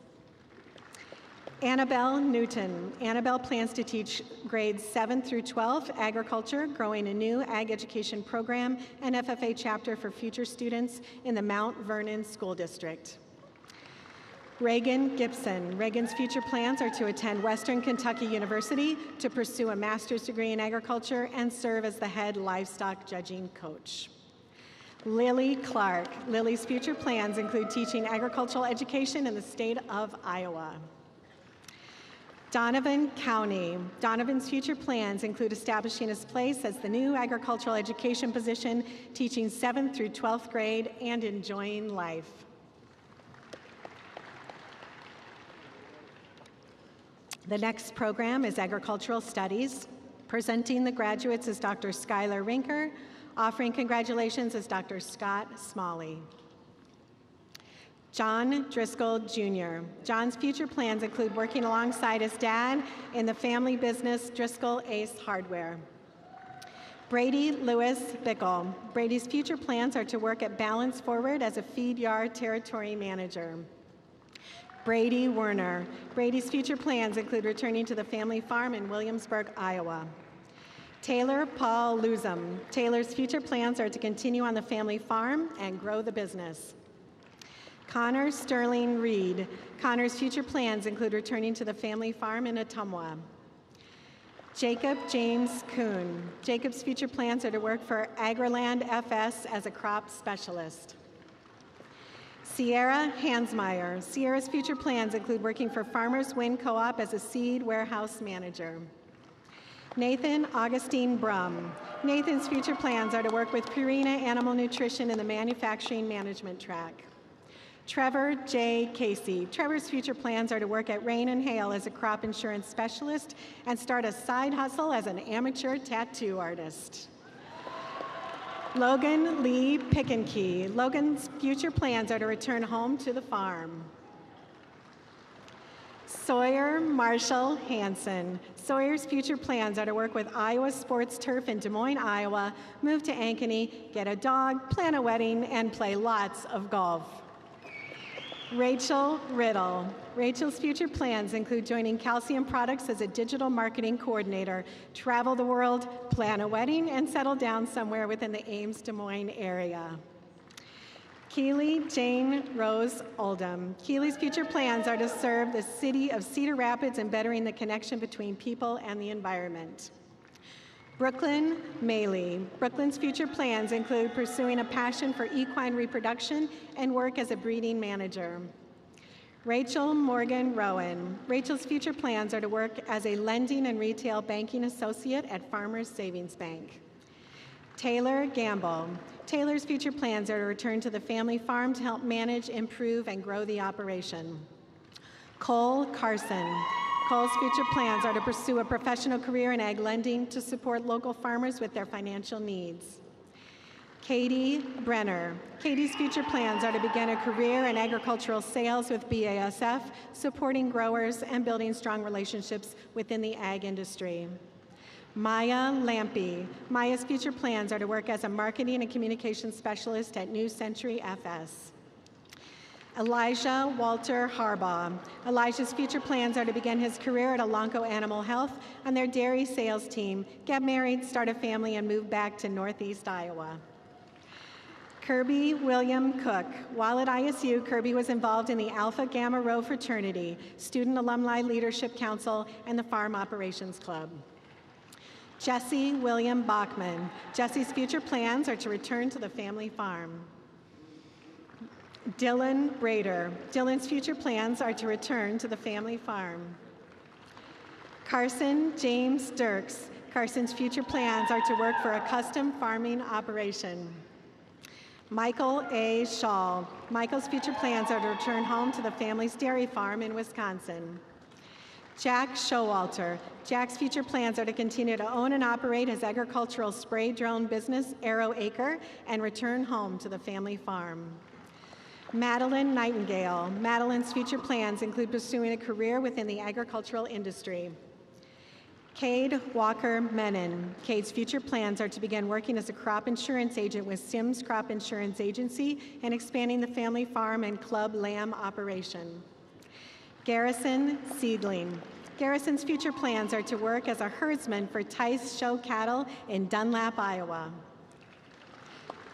Annabelle Newton. Annabelle plans to teach grades 7 through 12 agriculture, growing a new ag education program and FFA chapter for future students in the Mount Vernon School District. Reagan Gibson. Reagan's future plans are to attend Western Kentucky University to pursue a master's degree in agriculture and serve as the head livestock judging coach. Lily Clark. Lily's future plans include teaching agricultural education in the state of Iowa. Donovan County. Donovan's future plans include establishing his place as the new agricultural education position, teaching 7th through 12th grade and enjoying life. The next program is Agricultural Studies. Presenting the graduates is Dr. Skylar Rinker. Offering congratulations is Dr. Scott Smalley. John Driscoll Jr. John's future plans include working alongside his dad in the family business Driscoll Ace Hardware. Brady Lewis Bickle. Brady's future plans are to work at Balance Forward as a feed yard territory manager. Brady Werner. Brady's future plans include returning to the family farm in Williamsburg, Iowa. Taylor Paul Luzum. Taylor's future plans are to continue on the family farm and grow the business. Connor Sterling Reed. Connor's future plans include returning to the family farm in Ottumwa. Jacob James Kuhn. Jacob's future plans are to work for AgriLand FS as a crop specialist. Sierra Hansmeyer. Sierra's future plans include working for Farmers Wind Co-op as a seed warehouse manager. Nathan Augustine Brum. Nathan's future plans are to work with Purina Animal Nutrition in the manufacturing management track. Trevor J. Casey. Trevor's future plans are to work at Rain and Hail as a crop insurance specialist and start a side hustle as an amateur tattoo artist. Logan Lee Pickenkey. Logan's future plans are to return home to the farm. Sawyer Marshall Hansen. Sawyer's future plans are to work with Iowa Sports Turf in Des Moines, Iowa, move to Ankeny, get a dog, plan a wedding, and play lots of golf. Rachel Riddle. Rachel's future plans include joining Calcium Products as a digital marketing coordinator, travel the world, plan a wedding, and settle down somewhere within the Ames, Des Moines area. Keely Jane Rose Oldham. Keely's future plans are to serve the city of Cedar Rapids and bettering the connection between people and the environment. Brooklyn Maley. Brooklyn's future plans include pursuing a passion for equine reproduction and work as a breeding manager. Rachel Morgan Rowan. Rachel's future plans are to work as a lending and retail banking associate at Farmers Savings Bank. Taylor Gamble. Taylor's future plans are to return to the family farm to help manage, improve, and grow the operation. Cole Carson. Cole's future plans are to pursue a professional career in ag lending to support local farmers with their financial needs. Katie Brenner. Katie's future plans are to begin a career in agricultural sales with BASF, supporting growers and building strong relationships within the ag industry. Maya Lampy. Maya's future plans are to work as a marketing and communications specialist at New Century FS. Elijah Walter Harbaugh. Elijah's future plans are to begin his career at Elanco Animal Health on their dairy sales team, get married, start a family, and move back to Northeast Iowa. Kirby William Cook. While at ISU, Kirby was involved in the Alpha Gamma Rho fraternity, Student Alumni Leadership Council, and the Farm Operations Club. Jesse William Bachman. Jesse's future plans are to return to the family farm. Dylan Brader. Dylan's future plans are to return to the family farm. Carson James Dirks. Carson's future plans are to work for a custom farming operation. Michael A. Schall. Michael's future plans are to return home to the family's dairy farm in Wisconsin. Jack Showalter. Jack's future plans are to continue to own and operate his agricultural spray drone business, Arrow Acre, and return home to the family farm. Madeline Nightingale. Madeline's future plans include pursuing a career within the agricultural industry. Cade Walker Menon. Cade's future plans are to begin working as a crop insurance agent with Sims Crop Insurance Agency and expanding the family farm and club lamb operation. Garrison Seedling. Garrison's future plans are to work as a herdsman for Tice Show Cattle in Dunlap, Iowa.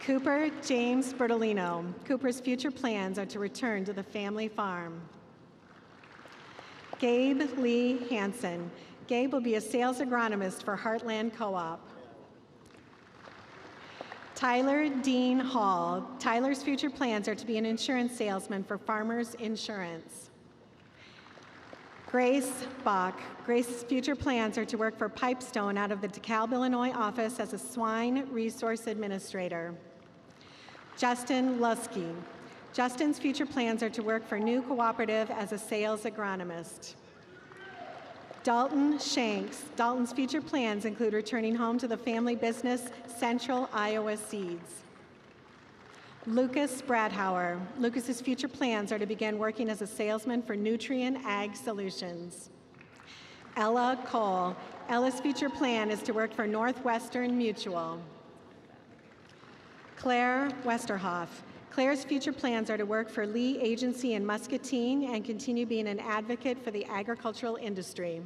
Cooper James Bertolino. Cooper's future plans are to return to the family farm. Gabe Lee Hansen. Gabe will be a sales agronomist for Heartland Co-op. Tyler Dean Hall. Tyler's future plans are to be an insurance salesman for Farmers Insurance. Grace Bach. Grace's future plans are to work for Pipestone out of the DeKalb, Illinois office as a swine resource administrator. Justin Lusky. Justin's future plans are to work for New Cooperative as a sales agronomist. Dalton Shanks. Dalton's future plans include returning home to the family business, Central Iowa Seeds. Lucas Bradhauer. Lucas's future plans are to begin working as a salesman for Nutrien Ag Solutions. Ella Cole. Ella's future plan is to work for Northwestern Mutual. Claire Westerhoff. Claire's future plans are to work for Lee Agency in Muscatine and continue being an advocate for the agricultural industry.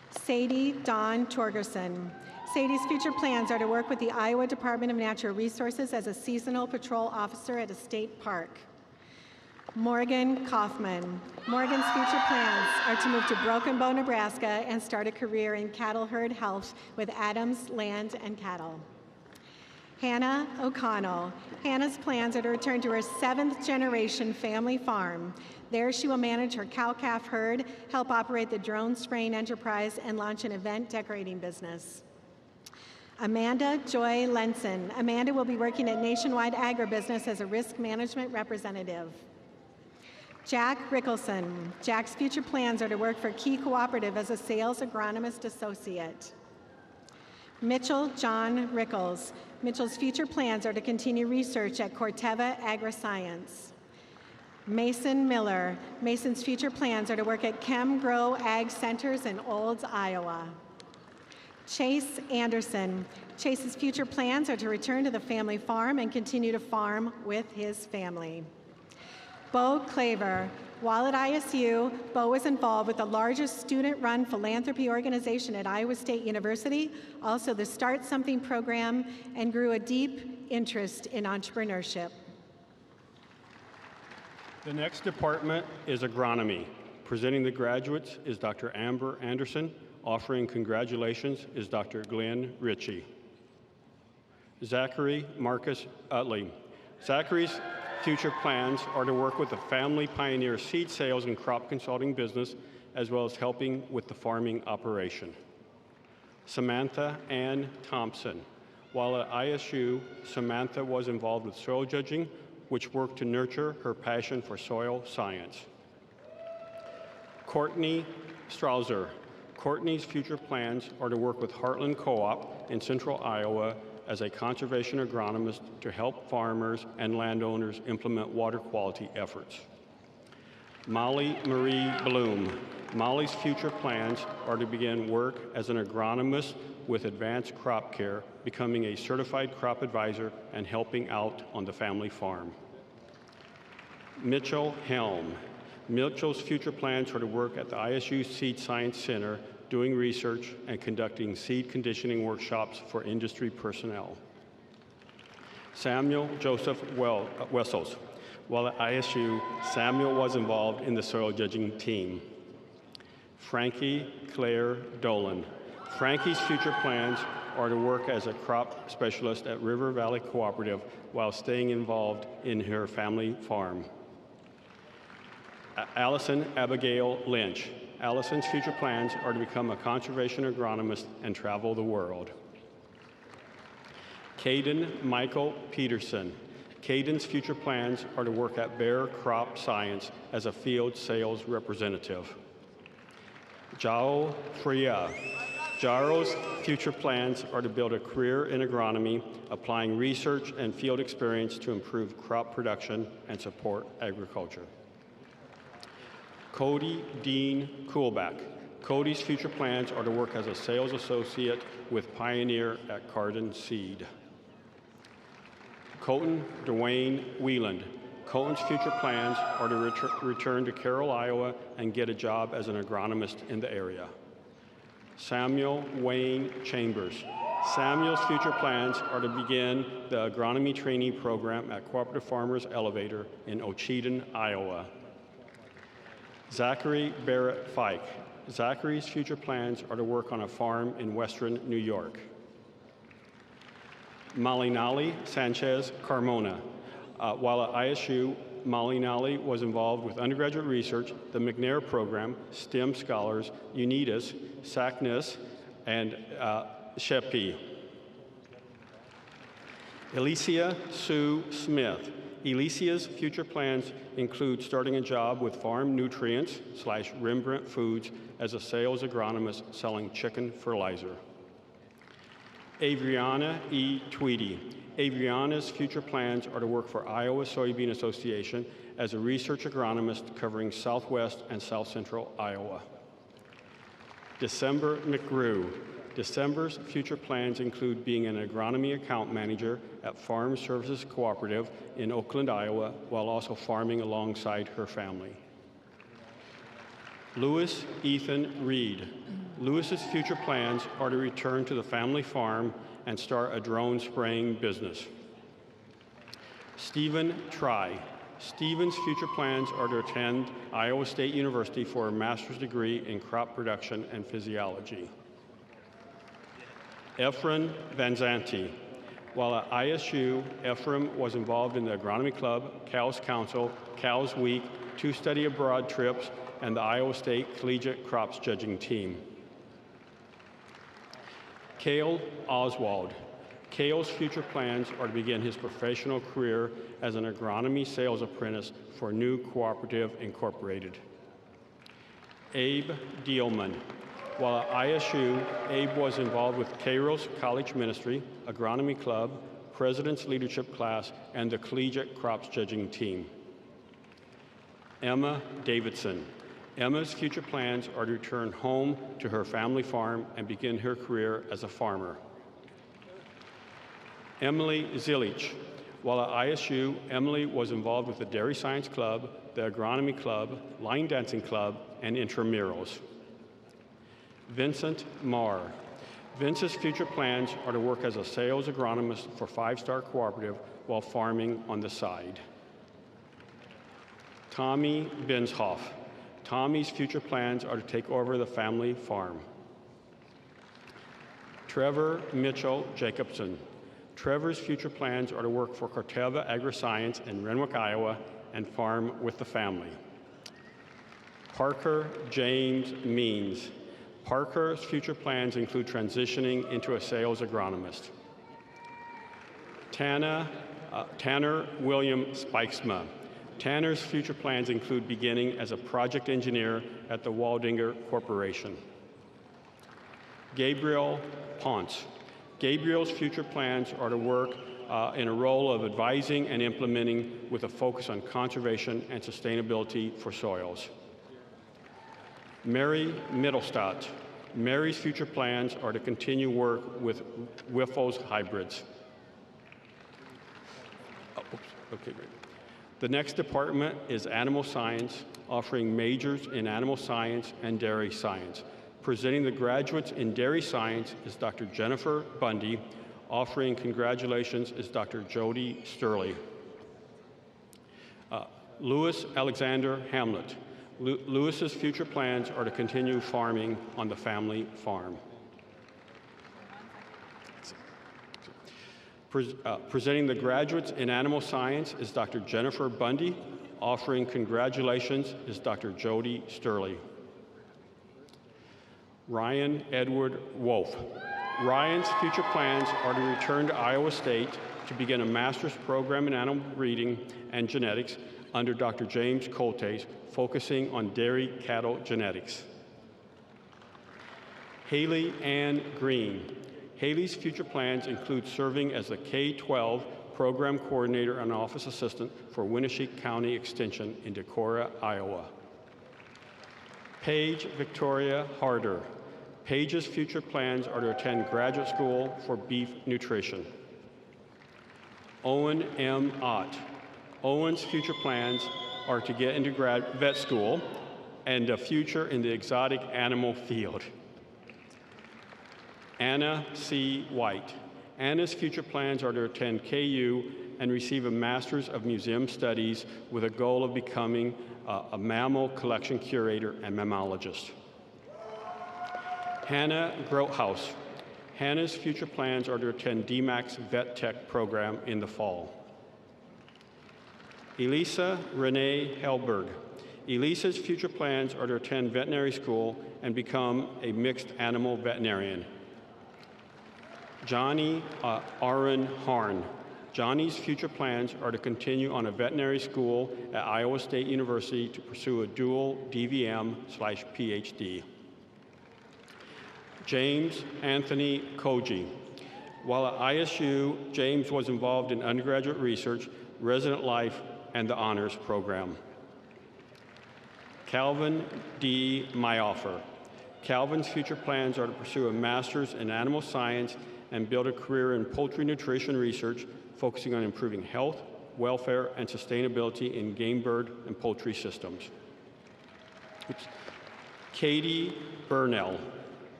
Sadie Dawn Torgerson. Sadie's future plans are to work with the Iowa Department of Natural Resources as a seasonal patrol officer at a state park. Morgan Kaufman. Morgan's future plans are to move to Broken Bow, Nebraska and start a career in cattle herd health with Adams Land and Cattle. Hannah O'Connell. Hannah's plans are to return to her 7th generation family farm. There she will manage her cow-calf herd, help operate the drone spraying enterprise, and launch an event decorating business. Amanda Joy Lenson. Amanda will be working at Nationwide Agribusiness as a risk management representative. Jack Rickelson. Jack's future plans are to work for Key Cooperative as a sales agronomist associate. Mitchell John Rickles. Mitchell's future plans are to continue research at Corteva Agriscience. Mason Miller. Mason's future plans are to work at Chem Grow Ag Centers in Olds, Iowa. Chase Anderson. Chase's future plans are to return to the family farm and continue to farm with his family. Bo Claver. While at ISU, Bo was involved with the largest student-run philanthropy organization at Iowa State University, also the Start Something program, and grew a deep interest in entrepreneurship. The next department is agronomy. Presenting the graduates is Dr. Amber Anderson. Offering congratulations is Dr. Glenn Ritchie. Zachary Marcus Utley. Zachary's future plans are to work with the Family Pioneer seed sales and crop consulting business, as well as helping with the farming operation. Samantha Ann Thompson. While at ISU, Samantha was involved with soil judging, which worked to nurture her passion for soil science. Courtney Strauser. Courtney's future plans are to work with Heartland Co-op in Central Iowa as a conservation agronomist to help farmers and landowners implement water quality efforts. Molly Marie Bloom. Molly's future plans are to begin work as an agronomist with advanced crop care, becoming a certified crop advisor and helping out on the family farm. Mitchell Helm. Mitchell's future plans are to work at the ISU Seed Science Center doing research and conducting seed conditioning workshops for industry personnel. Samuel Joseph Wessels. While at ISU, Samuel was involved in the soil judging team. Frankie Claire Dolan. Frankie's future plans are to work as a crop specialist at River Valley Cooperative while staying involved in her family farm. Allison Abigail Lynch. Allison's future plans are to become a conservation agronomist and travel the world. Caden Michael Peterson. Caden's future plans are to work at Bayer Crop Science as a field sales representative. Jao Freya. Jaro's future plans are to build a career in agronomy, applying research and field experience to improve crop production and support agriculture. Cody Dean Kuhlback. Cody's future plans are to work as a sales associate with Pioneer at Cardin Seed. Colton Dwayne Wieland. Colton's future plans are to return to Carroll, Iowa, and get a job as an agronomist in the area. Samuel Wayne Chambers. Samuel's future plans are to begin the agronomy trainee program at Cooperative Farmers Elevator in Ocheyedan, Iowa. Zachary Barrett Fike. Zachary's future plans are to work on a farm in western New York. Malinali Sanchez Carmona. While at ISU, Malinali was involved with undergraduate research, the McNair program, STEM scholars, UNITAS, SACNIS, and SHEPI. Alicia Sue Smith. Elisia's future plans include starting a job with Farm Nutrients / Rembrandt Foods as a sales agronomist selling chicken fertilizer. Adriana E. Tweedy. Adriana's future plans are to work for Iowa Soybean Association as a research agronomist covering southwest and south central Iowa. December McGrew. December's future plans include being an agronomy account manager at Farm Services Cooperative in Oakland, Iowa, while also farming alongside her family. Lewis Ethan Reed. Lewis's future plans are to return to the family farm and start a drone spraying business. Stephen Try. Stephen's future plans are to attend Iowa State University for a master's degree in crop production and physiology. Ephraim Vanzanti. While at ISU, Ephraim was involved in the Agronomy Club, Cows Council, Cows Week, 2 study abroad trips, and the Iowa State Collegiate Crops Judging Team. Cale Oswald. Cale's future plans are to begin his professional career as an agronomy sales apprentice for New Cooperative Incorporated. Abe Dielman. While at ISU, Abe was involved with Kairos College Ministry, Agronomy Club, President's Leadership Class, and the Collegiate Crops Judging Team. Emma Davidson. Emma's future plans are to return home to her family farm and begin her career as a farmer. Emily Zilich. While at ISU, Emily was involved with the Dairy Science Club, the Agronomy Club, Line Dancing Club, and Intramurals. Vincent Marr. Vince's future plans are to work as a sales agronomist for 5 Star Cooperative while farming on the side. Tommy Benshoff. Tommy's future plans are to take over the family farm. Trevor Mitchell Jacobson. Trevor's future plans are to work for Corteva Agriscience in Renwick, Iowa, and farm with the family. Parker James Means. Parker's future plans include transitioning into a sales agronomist. Tanner William Spikesma. Tanner's future plans include beginning as a project engineer at the Waldinger Corporation. Gabriel Ponce. Gabriel's future plans are to work in a role of advising and implementing with a focus on conservation and sustainability for soils. Mary Mittelstadt. Mary's future plans are to continue work with Wiffles hybrids. Okay, great. The next department is Animal Science, offering majors in Animal Science and Dairy Science. Presenting the graduates in Dairy Science is Dr. Jennifer Bundy. Offering congratulations is Dr. Jody Sturley. Louis Alexander Hamlet. Louis's future plans are to continue farming on the family farm. Presenting the graduates in Animal Science is Dr. Jennifer Bundy. Offering congratulations is Dr. Jody Sturley. Ryan Edward Wolf. Ryan's future plans are to return to Iowa State to begin a master's program in animal breeding and genetics under Dr. James Coltes, focusing on dairy cattle genetics. Haley Ann Green. Haley's future plans include serving as the K-12 program coordinator and office assistant for Winneshiek County Extension in Decorah, Iowa. Paige Victoria Harder. Paige's future plans are to attend graduate school for beef nutrition. Owen M. Ott. Owen's future plans are to get into vet school and a future in the exotic animal field. Anna C. White. Anna's future plans are to attend KU and receive a Master's of Museum Studies with a goal of becoming a mammal collection curator and mammologist. Hannah Grothaus. Hannah's future plans are to attend DMAC's Vet Tech program in the fall. Elisa Renee Helberg. Elisa's future plans are to attend veterinary school and become a mixed animal veterinarian. Johnny Aaron Harn. Johnny's future plans are to continue on a veterinary school at Iowa State University to pursue a dual DVM/PhD. James Anthony Koji. While at ISU, James was involved in undergraduate research, resident life, and the honors program. Calvin D. Myoffer. Calvin's future plans are to pursue a master's in animal science and build a career in poultry nutrition research, focusing on improving health, welfare, and sustainability in game, bird, and poultry systems. Katie Burnell.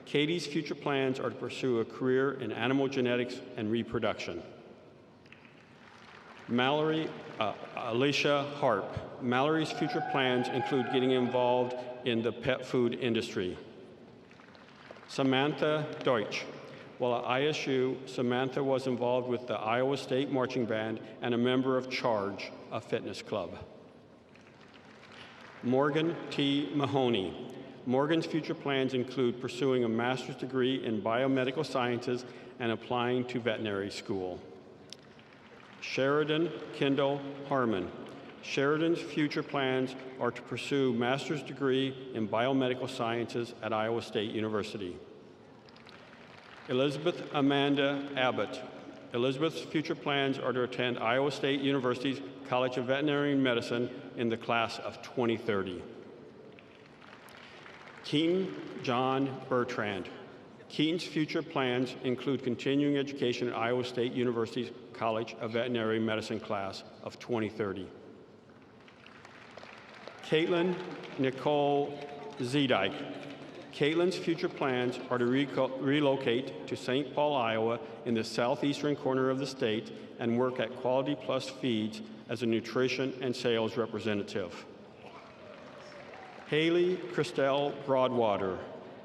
Katie's future plans are to pursue a career in animal genetics and reproduction. Alicia Harp. Mallory's future plans include getting involved in the pet food industry. Samantha Deutsch. While at ISU, Samantha was involved with the Iowa State Marching Band and a member of Charge, a fitness club. Morgan T. Mahoney. Morgan's future plans include pursuing a master's degree in biomedical sciences and applying to veterinary school. Sheridan Kendall Harmon. Sheridan's future plans are to pursue master's degree in biomedical sciences at Iowa State University. Elizabeth Amanda Abbott. Elizabeth's future plans are to attend Iowa State University's College of Veterinary Medicine in the class of 2030. Keaton John Bertrand. Keaton's future plans include continuing education at Iowa State University's College of Veterinary Medicine class of 2030. Caitlin Nicole Zedike. Caitlin's future plans are to relocate to St. Paul, Iowa in the southeastern corner of the state and work at Quality Plus Feeds as a nutrition and sales representative. Haley Christelle Broadwater.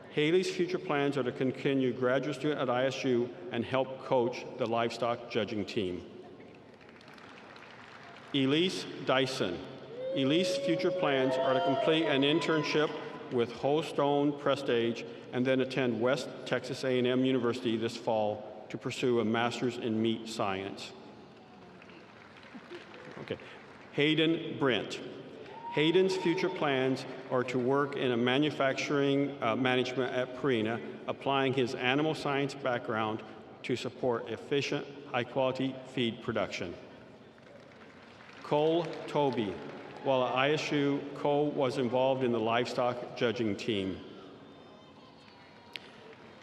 Haley's future plans are to continue graduate student at ISU and help coach the livestock judging team. Elise Dyson. Elise's future plans are to complete an internship with Holstone Prestige and then attend West Texas A&M University this fall to pursue a master's in meat science. Okay. Hayden Brent. Hayden's future plans are to work in a manufacturing management at Purina, applying his animal science background to support efficient, high-quality feed production. Cole Toby. While at ISU, Cole was involved in the livestock judging team.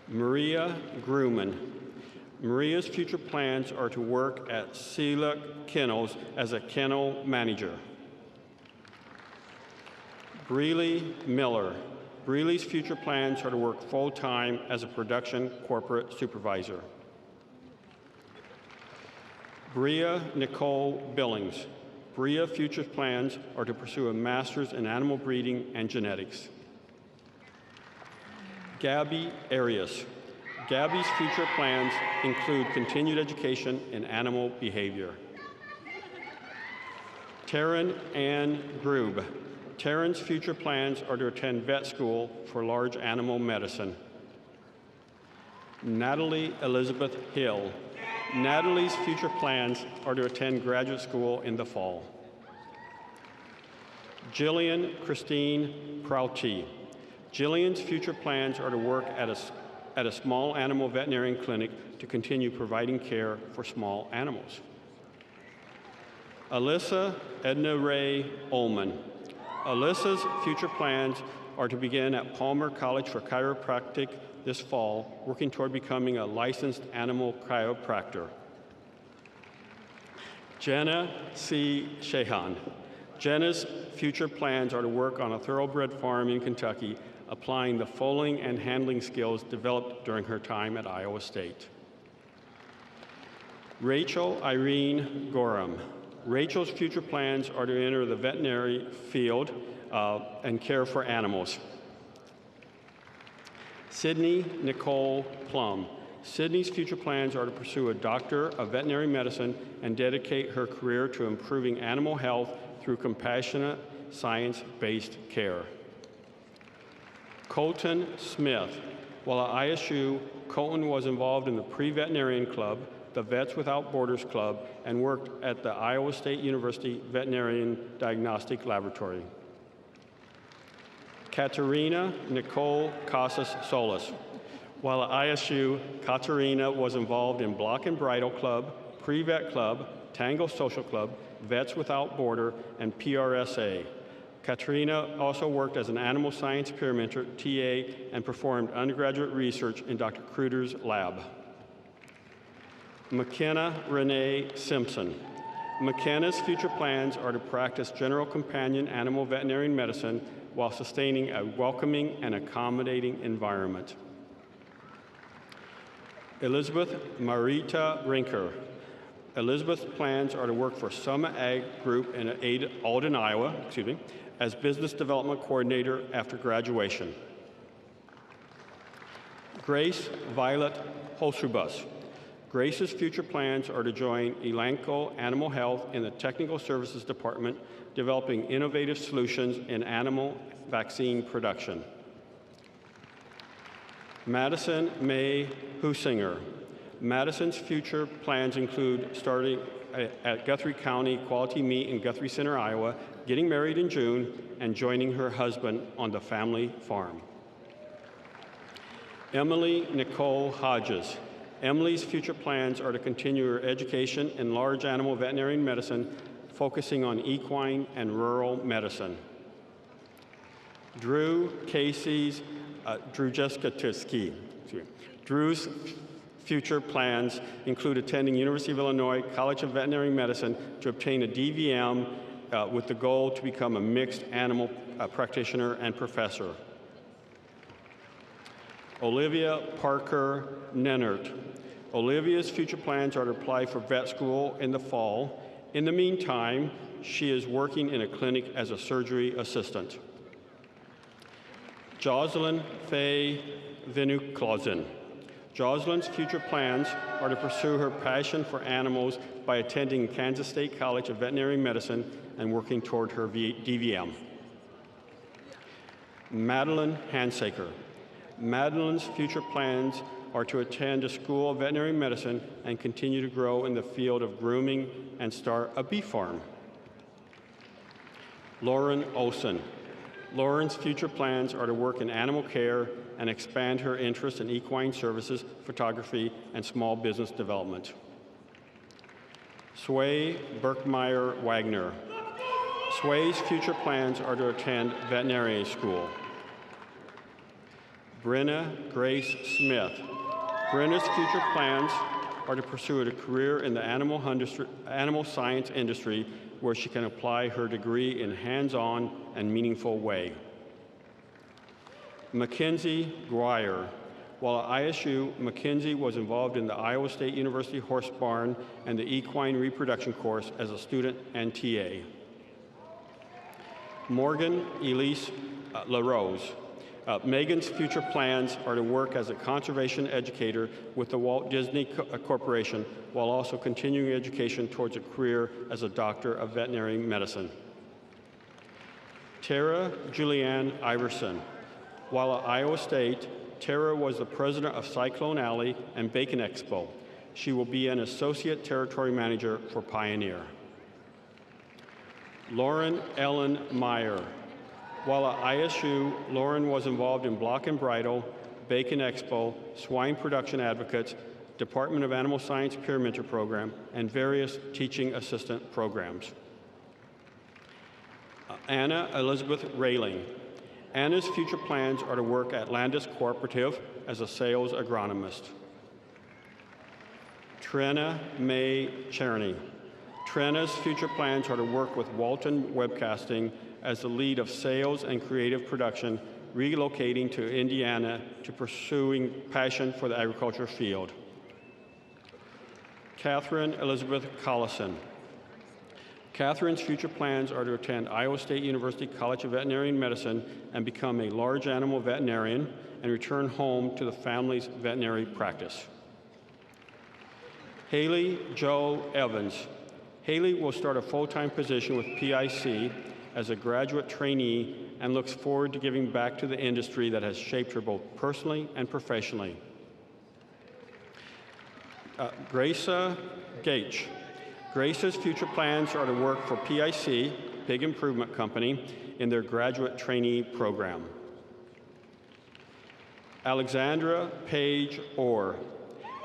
Maria Grumman. Maria's future plans are to work at Seeluck Kennels as a kennel manager. Breely Miller. Breely's future plans are to work full-time as a production corporate supervisor. Bria Nicole Billings. Bria's future plans are to pursue a master's in animal breeding and genetics. Gabby Arias. Gabby's future plans include continued education in animal behavior. Taryn Ann Grube. Taryn's future plans are to attend vet school for large animal medicine. Natalie Elizabeth Hill. Natalie's future plans are to attend graduate school in the fall. Jillian Christine Prouty. Jillian's future plans are to work at a small animal veterinarian clinic to continue providing care for small animals. Alyssa Edna Ray Ullman. Alyssa's future plans are to begin at Palmer College for Chiropractic this fall, working toward becoming a licensed animal chiropractor. Jenna C. Shahan. Jenna's future plans are to work on a thoroughbred farm in Kentucky, applying the foaling and handling skills developed during her time at Iowa State. Rachel Irene Gorham. Rachel's future plans are to enter the veterinary field and care for animals. Sydney Nicole Plum. Sydney's future plans are to pursue a doctor of veterinary medicine and dedicate her career to improving animal health through compassionate, science-based care. Colton Smith. While at ISU, Colton was involved in the pre-veterinarian club, the Vets Without Borders Club, and worked at the Iowa State University Veterinarian Diagnostic Laboratory. Katerina Nicole Casas Solis. While at ISU, Katerina was involved in Block and Bridle Club, Pre-Vet Club, Tango Social Club, Vets Without Border, and PRSA. Katerina also worked as an animal science peer mentor, TA, and performed undergraduate research in Dr. Kruder's lab. McKenna Renee Simpson. McKenna's future plans are to practice general companion animal veterinarian medicine while sustaining a welcoming and accommodating environment. Elizabeth Marita Rinker. Elizabeth's plans are to work for Summit Ag Group in Alden, Iowa, as business development coordinator after graduation. Grace Violet Holschubus. Grace's future plans are to join Elanco Animal Health in the Technical Services Department, developing innovative solutions in animal vaccine production. Madison May Husinger. Madison's future plans include starting at Guthrie County Quality Meat in Guthrie Center, Iowa, getting married in June, and joining her husband on the family farm. Emily Nicole Hodges. Emily's future plans are to continue her education in large animal veterinarian medicine, focusing on equine and rural medicine. Drew Jessica Tiski. Drew's future plans include attending University of Illinois College of Veterinary Medicine to obtain a DVM with the goal to become a mixed animal practitioner and professor. Olivia Parker Nennert. Olivia's future plans are to apply for vet school in the fall. In the meantime, she is working in a clinic as a surgery assistant. Jocelyn Faye Venuklausen. Jocelyn's future plans are to pursue her passion for animals by attending Kansas State College of Veterinary Medicine and working toward her DVM. Madeline Hansaker. Madeline's future plans are to attend a school of veterinary medicine and continue to grow in the field of grooming and start a beef farm. Lauren Olson. Lauren's future plans are to work in animal care and expand her interest in equine services, photography, and small business development. Sway Berkmeyer Wagner. Sway's future plans are to attend veterinary school. Brenna Grace Smith. Brenna's future plans are to pursue a career in the animal science industry where she can apply her degree in hands-on and meaningful way. Mackenzie Guire. While at ISU, Mackenzie was involved in the Iowa State University Horse Barn and the Equine Reproduction course as a student and TA. Morgan Elise LaRose. Megan's future plans are to work as a conservation educator with the Walt Disney Corporation while also continuing education towards a career as a doctor of veterinary medicine. Tara Julianne Iverson. While at Iowa State, Tara was the president of Cyclone Alley and Bacon Expo. She will be an associate territory manager for Pioneer. Lauren Ellen Meyer. While at ISU, Lauren was involved in Block and Bridle, Bacon Expo, Swine Production Advocates, Department of Animal Science Peer Mentor Program, and various teaching assistant programs. Anna Elizabeth Railing. Anna's future plans are to work at Landis Cooperative as a sales agronomist. Trina May Cherney. Trina's future plans are to work with Walton Webcasting as the lead of sales and creative production, relocating to Indiana to pursuing passion for the agriculture field. Catherine Elizabeth Collison. Catherine's future plans are to attend Iowa State University College of Veterinary Medicine and become a large animal veterinarian and return home to the family's veterinary practice. Haley Jo Evans. Haley will start a full-time position with PIC as a graduate trainee and looks forward to giving back to the industry that has shaped her both personally and professionally. Grace Gage. Grace's future plans are to work for PIC, Pig Improvement Company, in their graduate trainee program. Alexandra Page Orr.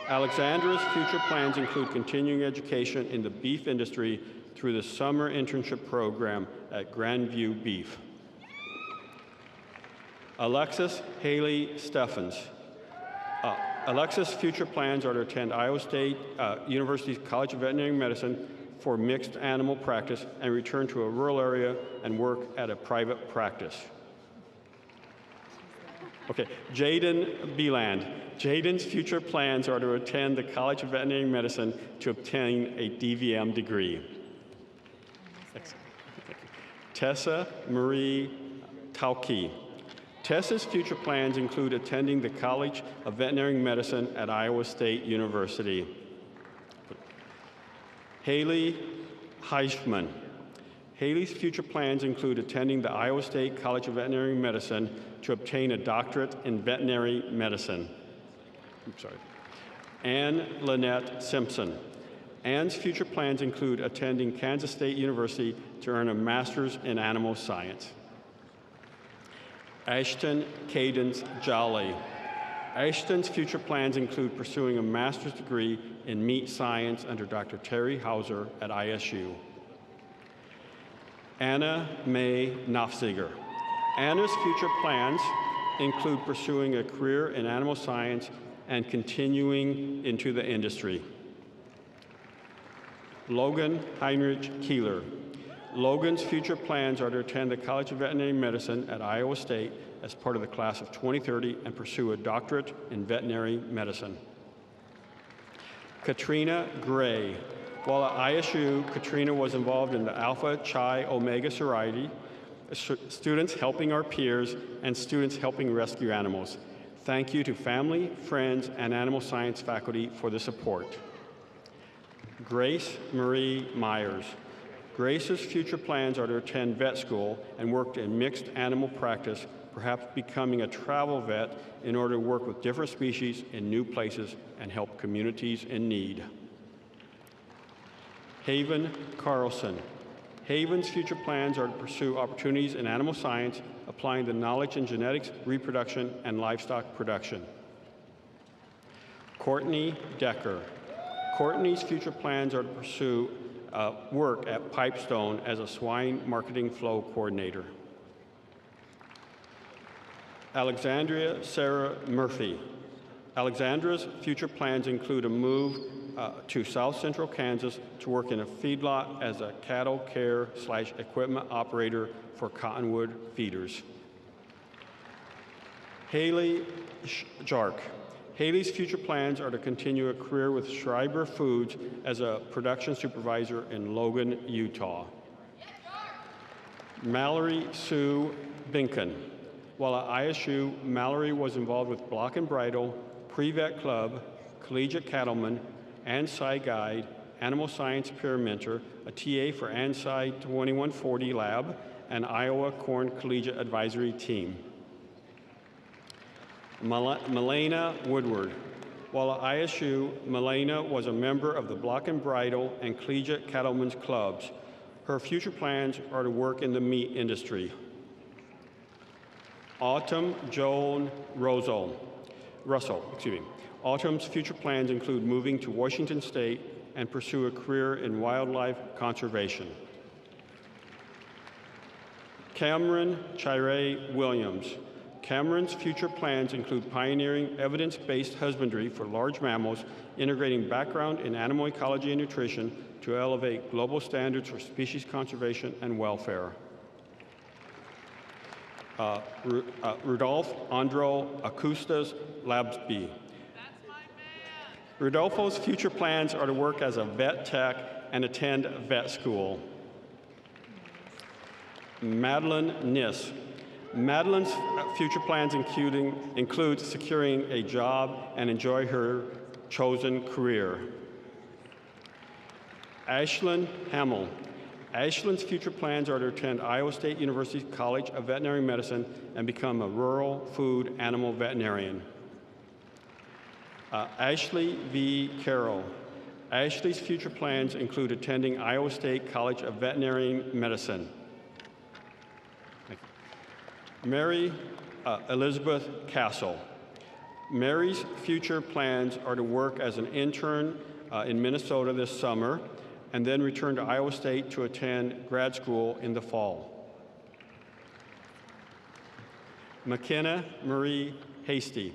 Alexandra's future plans include continuing education in the beef industry through the summer internship program at Grandview Beef. Alexis Haley Steffens. Alexis' future plans are to attend Iowa State University's College of Veterinary Medicine for mixed animal practice and return to a rural area and work at a private practice. Okay, Jaden Beeland. Jaden's future plans are to attend the College of Veterinary Medicine to obtain a DVM degree. Tessa Marie Tauke. Tessa's future plans include attending the College of Veterinary Medicine at Iowa State University. Haley Heisman. Haley's future plans include attending the Iowa State College of Veterinary Medicine to obtain a doctorate in veterinary medicine. Anne Lynette Simpson. Anne's future plans include attending Kansas State University to earn a master's in animal science. Ashton Cadence Jolly. Ashton's future plans include pursuing a master's degree in meat science under Dr. Terry Hauser at ISU. Anna Mae Nofziger. Anna's future plans include pursuing a career in animal science and continuing into the industry. Logan Heinrich Keeler. Logan's future plans are to attend the College of Veterinary Medicine at Iowa State as part of the class of 2030 and pursue a doctorate in veterinary medicine. Katrina Gray. While at ISU, Katrina was involved in the Alpha Chi Omega sorority, students helping our peers, and students helping rescue animals. Thank you to family, friends, and animal science faculty for the support. Grace Marie Myers. Grace's future plans are to attend vet school and work in mixed animal practice, perhaps becoming a travel vet in order to work with different species in new places and help communities in need. Haven Carlson. Haven's future plans are to pursue opportunities in animal science, applying the knowledge in genetics, reproduction, and livestock production. Courtney Decker. Courtney's future plans are to pursue work at Pipestone as a swine marketing flow coordinator. Alexandria Sarah Murphy. Alexandra's future plans include a move to South Central Kansas to work in a feedlot as a cattle care/equipment operator for Cottonwood feeders. Haley Jark. Haley's future plans are to continue a career with Schreiber Foods as a production supervisor in Logan, Utah. Mallory Sue Binken. While at ISU, Mallory was involved with Block and Bridle, Pre-Vet Club, Collegiate Cattleman, ANSI Guide, Animal Science Peer Mentor, a TA for ANSI 2140 Lab, and Iowa Corn Collegiate Advisory Team. Milena Woodward. While at ISU, Milena was a member of the Block and Bridle and Collegiate Cattlemen's Clubs. Her future plans are to work in the meat industry. Autumn Joan Russell. Autumn's future plans include moving to Washington State and pursue a career in wildlife conservation. Cameron Chire Williams. Cameron's future plans include pioneering evidence-based husbandry for large mammals, integrating background in animal ecology and nutrition to elevate global standards for species conservation and welfare. Rudolph Andro Acustas Labsby. Rudolfo's future plans are to work as a vet tech and attend vet school. Madeline Niss. Madeline's future plans include securing a job and enjoy her chosen career. Ashlyn Hamill. Ashlyn's future plans are to attend Iowa State University College of Veterinary Medicine and become a rural food animal veterinarian. Ashley V. Carroll. Ashley's future plans include attending Iowa State College of Veterinary Medicine. Mary Elizabeth Castle. Mary's future plans are to work as an intern in Minnesota this summer and then return to Iowa State to attend grad school in the fall. McKenna Marie Hasty.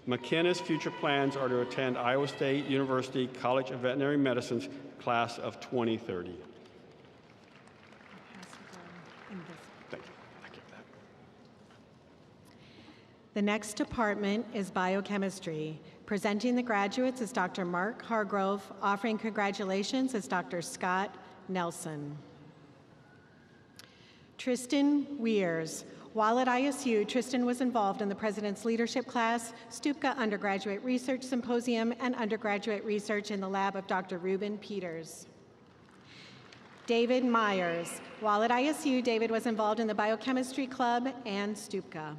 McKenna's future plans are to attend Iowa State University College of Veterinary Medicine's class of 2030. Thank you. The next department is biochemistry. Presenting the graduates is Dr. Mark Hargrove. Offering congratulations is Dr. Scott Nelson. Tristan Weirs. While at ISU, Tristan was involved in the President's Leadership Class, Stupka Undergraduate Research Symposium, and undergraduate research in the lab of Dr. Ruben Peters. David Myers. While at ISU, David was involved in the Biochemistry Club and Stupka.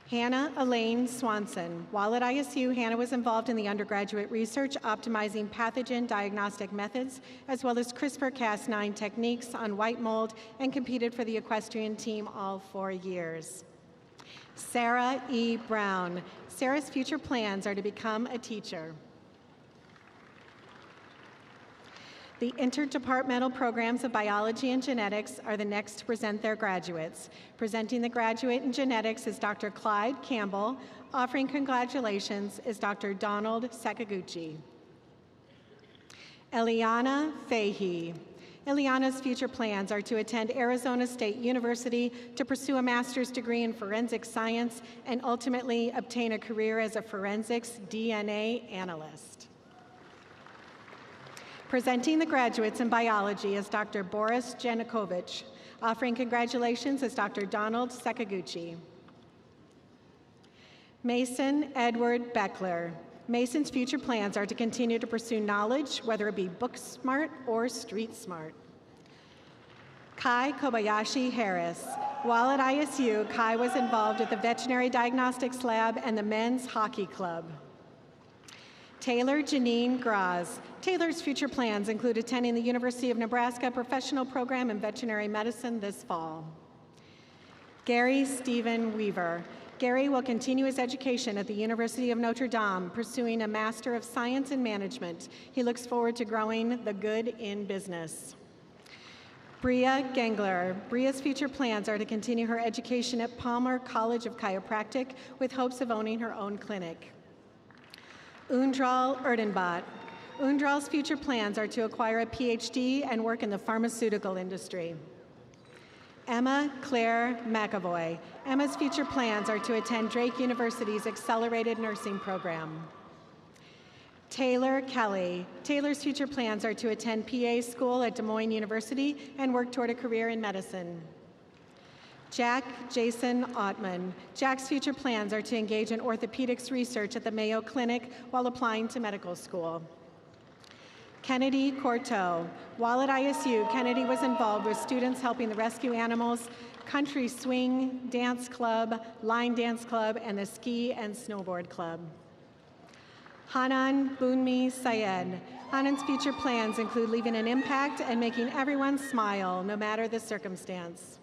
Hannah Elaine Swanson. While at ISU, Hannah was involved in the undergraduate research optimizing pathogen diagnostic methods, as well as CRISPR-Cas9 techniques on white mold, and competed for the equestrian team all 4 years. Sarah E. Brown. Sarah's future plans are to become a teacher. The interdepartmental programs of biology and genetics are the next to present their graduates. Presenting the graduate in genetics is Dr. Clyde Campbell. Offering congratulations is Dr. Donald Sakaguchi. Eliana Fahey. Eliana's future plans are to attend Arizona State University to pursue a master's degree in forensic science and ultimately obtain a career as a forensics DNA analyst. Presenting the graduates in biology is Dr. Boris Janukovic. Offering congratulations is Dr. Donald Sakaguchi. Mason Edward Beckler. Mason's future plans are to continue to pursue knowledge, whether it be book smart or street smart. Kai Kobayashi Harris. While at ISU, Kai was involved with the Veterinary Diagnostics Lab and the Men's Hockey Club. Taylor Janine Graz. Taylor's future plans include attending the University of Nebraska Professional Program in Veterinary Medicine this fall. Gary Stephen Weaver. Gary will continue his education at the University of Notre Dame, pursuing a Master of Science in Management. He looks forward to growing the good in business. Bria Gengler. Bria's future plans are to continue her education at Palmer College of Chiropractic with hopes of owning her own clinic. Undral Erdenbot. Undral's future plans are to acquire a PhD and work in the pharmaceutical industry. Emma Claire McAvoy. Emma's future plans are to attend Drake University's Accelerated Nursing Program. Taylor Kelly. Taylor's future plans are to attend PA school at Des Moines University and work toward a career in medicine. Jack Jason Ottman. Jack's future plans are to engage in orthopedics research at the Mayo Clinic while applying to medical school. Kennedy Corteau. While at ISU, Kennedy was involved with students helping the Rescue Animals, Country Swing Dance Club, Line Dance Club, and the Ski and Snowboard Club. Hanan Bunmi Syed. Hanan's future plans include leaving an impact and making everyone smile, no matter the circumstance.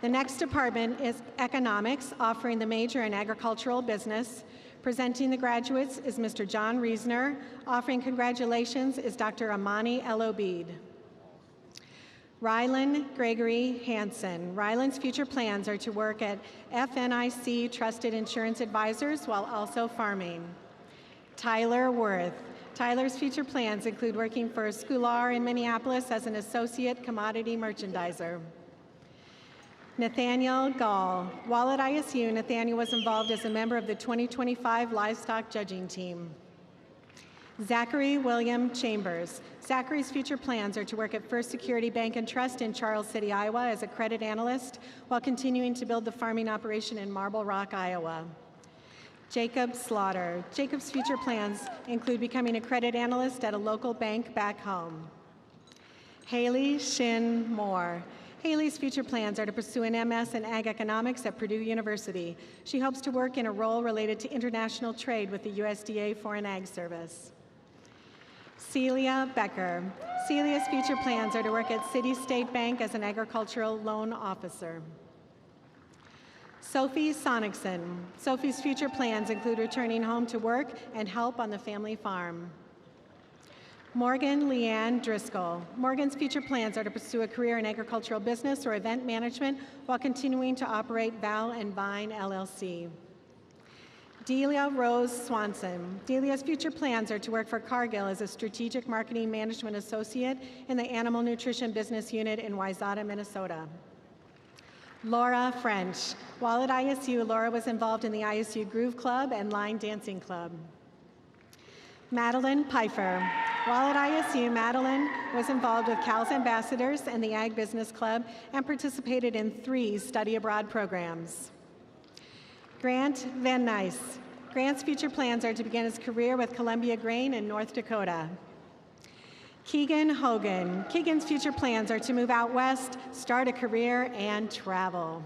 The next department is economics, offering the major in agricultural business. Presenting the graduates is Mr. John Reesner. Offering congratulations is Dr. Amani Elobid. Rylan Gregory Hansen. Rylan's future plans are to work at FNIC Trusted Insurance Advisors while also farming. Tyler Worth. Tyler's future plans include working for Scular in Minneapolis as an associate commodity merchandiser. Nathaniel Gall. While at ISU, Nathaniel was involved as a member of the 2025 livestock judging team. Zachary William Chambers. Zachary's future plans are to work at First Security Bank and Trust in Charles City, Iowa as a credit analyst while continuing to build the farming operation in Marble Rock, Iowa. Jacob Slaughter. Jacob's future plans include becoming a credit analyst at a local bank back home. Haley Shin Moore. Haley's future plans are to pursue an MS in Ag Economics at Purdue University. She hopes to work in a role related to international trade with the USDA Foreign Ag Service. Celia Becker. Celia's future plans are to work at City State Bank as an agricultural loan officer. Sophie Sonicson. Sophie's future plans include returning home to work and help on the family farm. Morgan Leanne Driscoll. Morgan's future plans are to pursue a career in agricultural business or event management while continuing to operate Val and Vine LLC. Delia Rose Swanson. Delia's future plans are to work for Cargill as a strategic marketing management associate in the animal nutrition business unit in Wayzata, Minnesota. Laura French. While at ISU, Laura was involved in the ISU Groove Club and Line Dancing Club. Madeline Pfeiffer. While at ISU, Madeline was involved with Cal's Ambassadors and the Ag Business Club and participated in 3 study abroad programs. Grant Van Nuys. Grant's future plans are to begin his career with Columbia Grain in North Dakota. Keegan Hogan. Keegan's future plans are to move out west, start a career, and travel.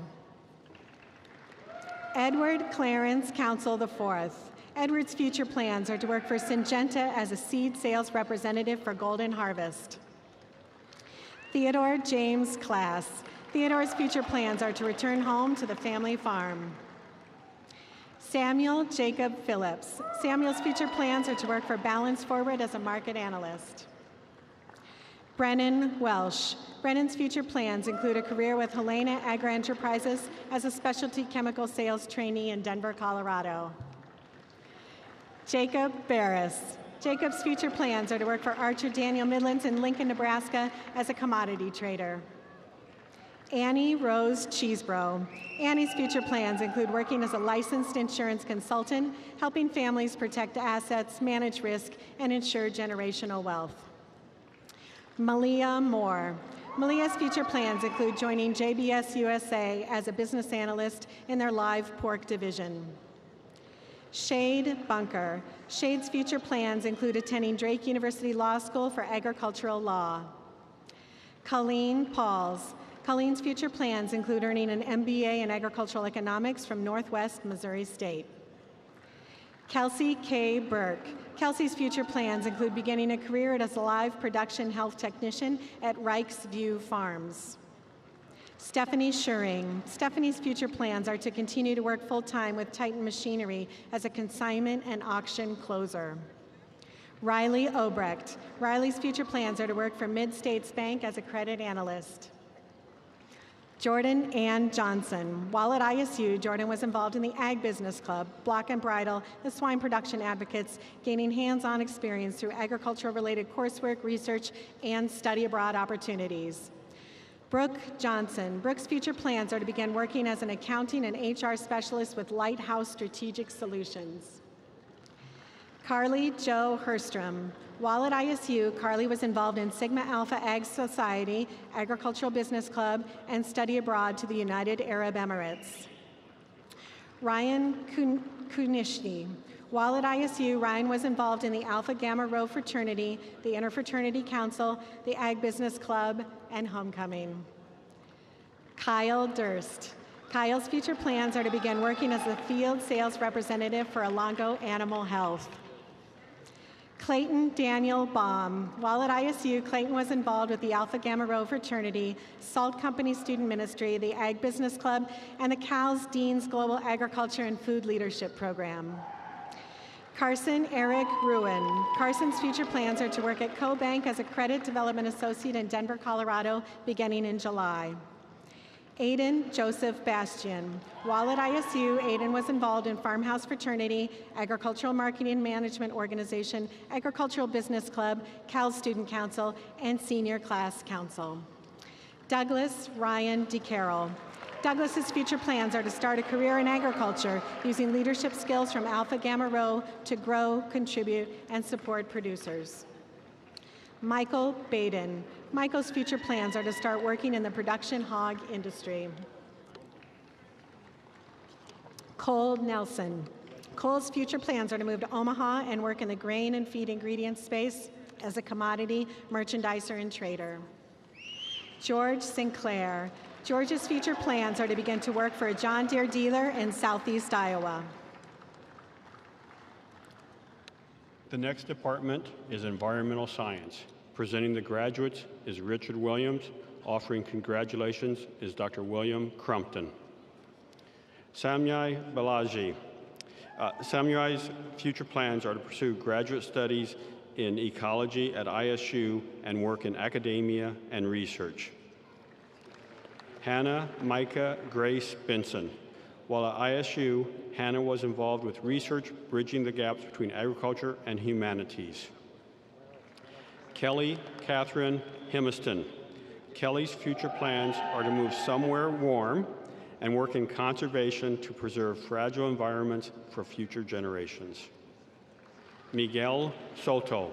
Edward Clarence Council IV. Edward's future plans are to work for Syngenta as a seed sales representative for Golden Harvest. Theodore James Class. Theodore's future plans are to return home to the family farm. Samuel Jacob Phillips. Samuel's future plans are to work for Balance Forward as a market analyst. Brennan Welsh. Brennan's future plans include a career with Helena Agri-Enterprises as a specialty chemical sales trainee in Denver, Colorado. Jacob Barris. Jacob's future plans are to work for Archer Daniel Midlands in Lincoln, Nebraska as a commodity trader. Annie Rose Cheesebro. Annie's future plans include working as a licensed insurance consultant, helping families protect assets, manage risk, and ensure generational wealth. Malia Moore. Malia's future plans include joining JBS USA as a business analyst in their live pork division. Shade Bunker. Shade's future plans include attending Drake University Law School for agricultural law. Colleen Pauls. Colleen's future plans include earning an MBA in agricultural economics from Northwest Missouri State. Kelsey K. Burke. Kelsey's future plans include beginning a career as a live production health technician at Reich's View Farms. Stephanie Schuring. Stephanie's future plans are to continue to work full-time with Titan Machinery as a consignment and auction closer. Riley Obrecht. Riley's future plans are to work for Mid-States Bank as a credit analyst. Jordan Ann Johnson. While at ISU, Jordan was involved in the Ag Business Club, Block and Bridle, the Swine Production Advocates, gaining hands-on experience through agricultural-related coursework, research, and study abroad opportunities. Brooke Johnson. Brooke's future plans are to begin working as an accounting and HR specialist with Lighthouse Strategic Solutions. Carly Jo Herstrom. While at ISU, Carly was involved in Sigma Alpha Ag Society, Agricultural Business Club, and study abroad to the United Arab Emirates. Ryan Kunishny. While at ISU, Ryan was involved in the Alpha Gamma Rho fraternity, the Interfraternity Council, the Ag Business Club, and Homecoming. Kyle Durst. Kyle's future plans are to begin working as the field sales representative for Elanco Animal Health. Clayton Daniel Baum. While at ISU, Clayton was involved with the Alpha Gamma Rho fraternity, Salt Company Student Ministry, the Ag Business Club, and the CAL's Dean's Global Agriculture and Food Leadership Program. Carson Eric Ruin. Carson's future plans are to work at CoBank as a credit development associate in Denver, Colorado, beginning in July. Aiden Joseph Bastian. While at ISU, Aiden was involved in Farmhouse Fraternity, Agricultural Marketing and Management Organization, Agricultural Business Club, Cal Student Council, and Senior Class Council. Douglas Ryan DeCarroll. Douglas's future plans are to start a career in agriculture using leadership skills from Alpha Gamma Rho to grow, contribute, and support producers. Michael Baden. Michael's future plans are to start working in the production hog industry. Cole Nelson. Cole's future plans are to move to Omaha and work in the grain and feed ingredients space as a commodity merchandiser and trader. George Sinclair. George's future plans are to begin to work for a John Deere dealer in Southeast Iowa. The next department is environmental science. Presenting the graduates is Richard Williams. Offering congratulations is Dr. William Crumpton. Samyai Balaji. Samyai's future plans are to pursue graduate studies in ecology at ISU and work in academia and research. Hannah Micah Grace Benson. While at ISU, Hannah was involved with research bridging the gaps between agriculture and humanities. Kelly Catherine Himiston. Kelly's future plans are to move somewhere warm and work in conservation to preserve fragile environments for future generations. Miguel Soto.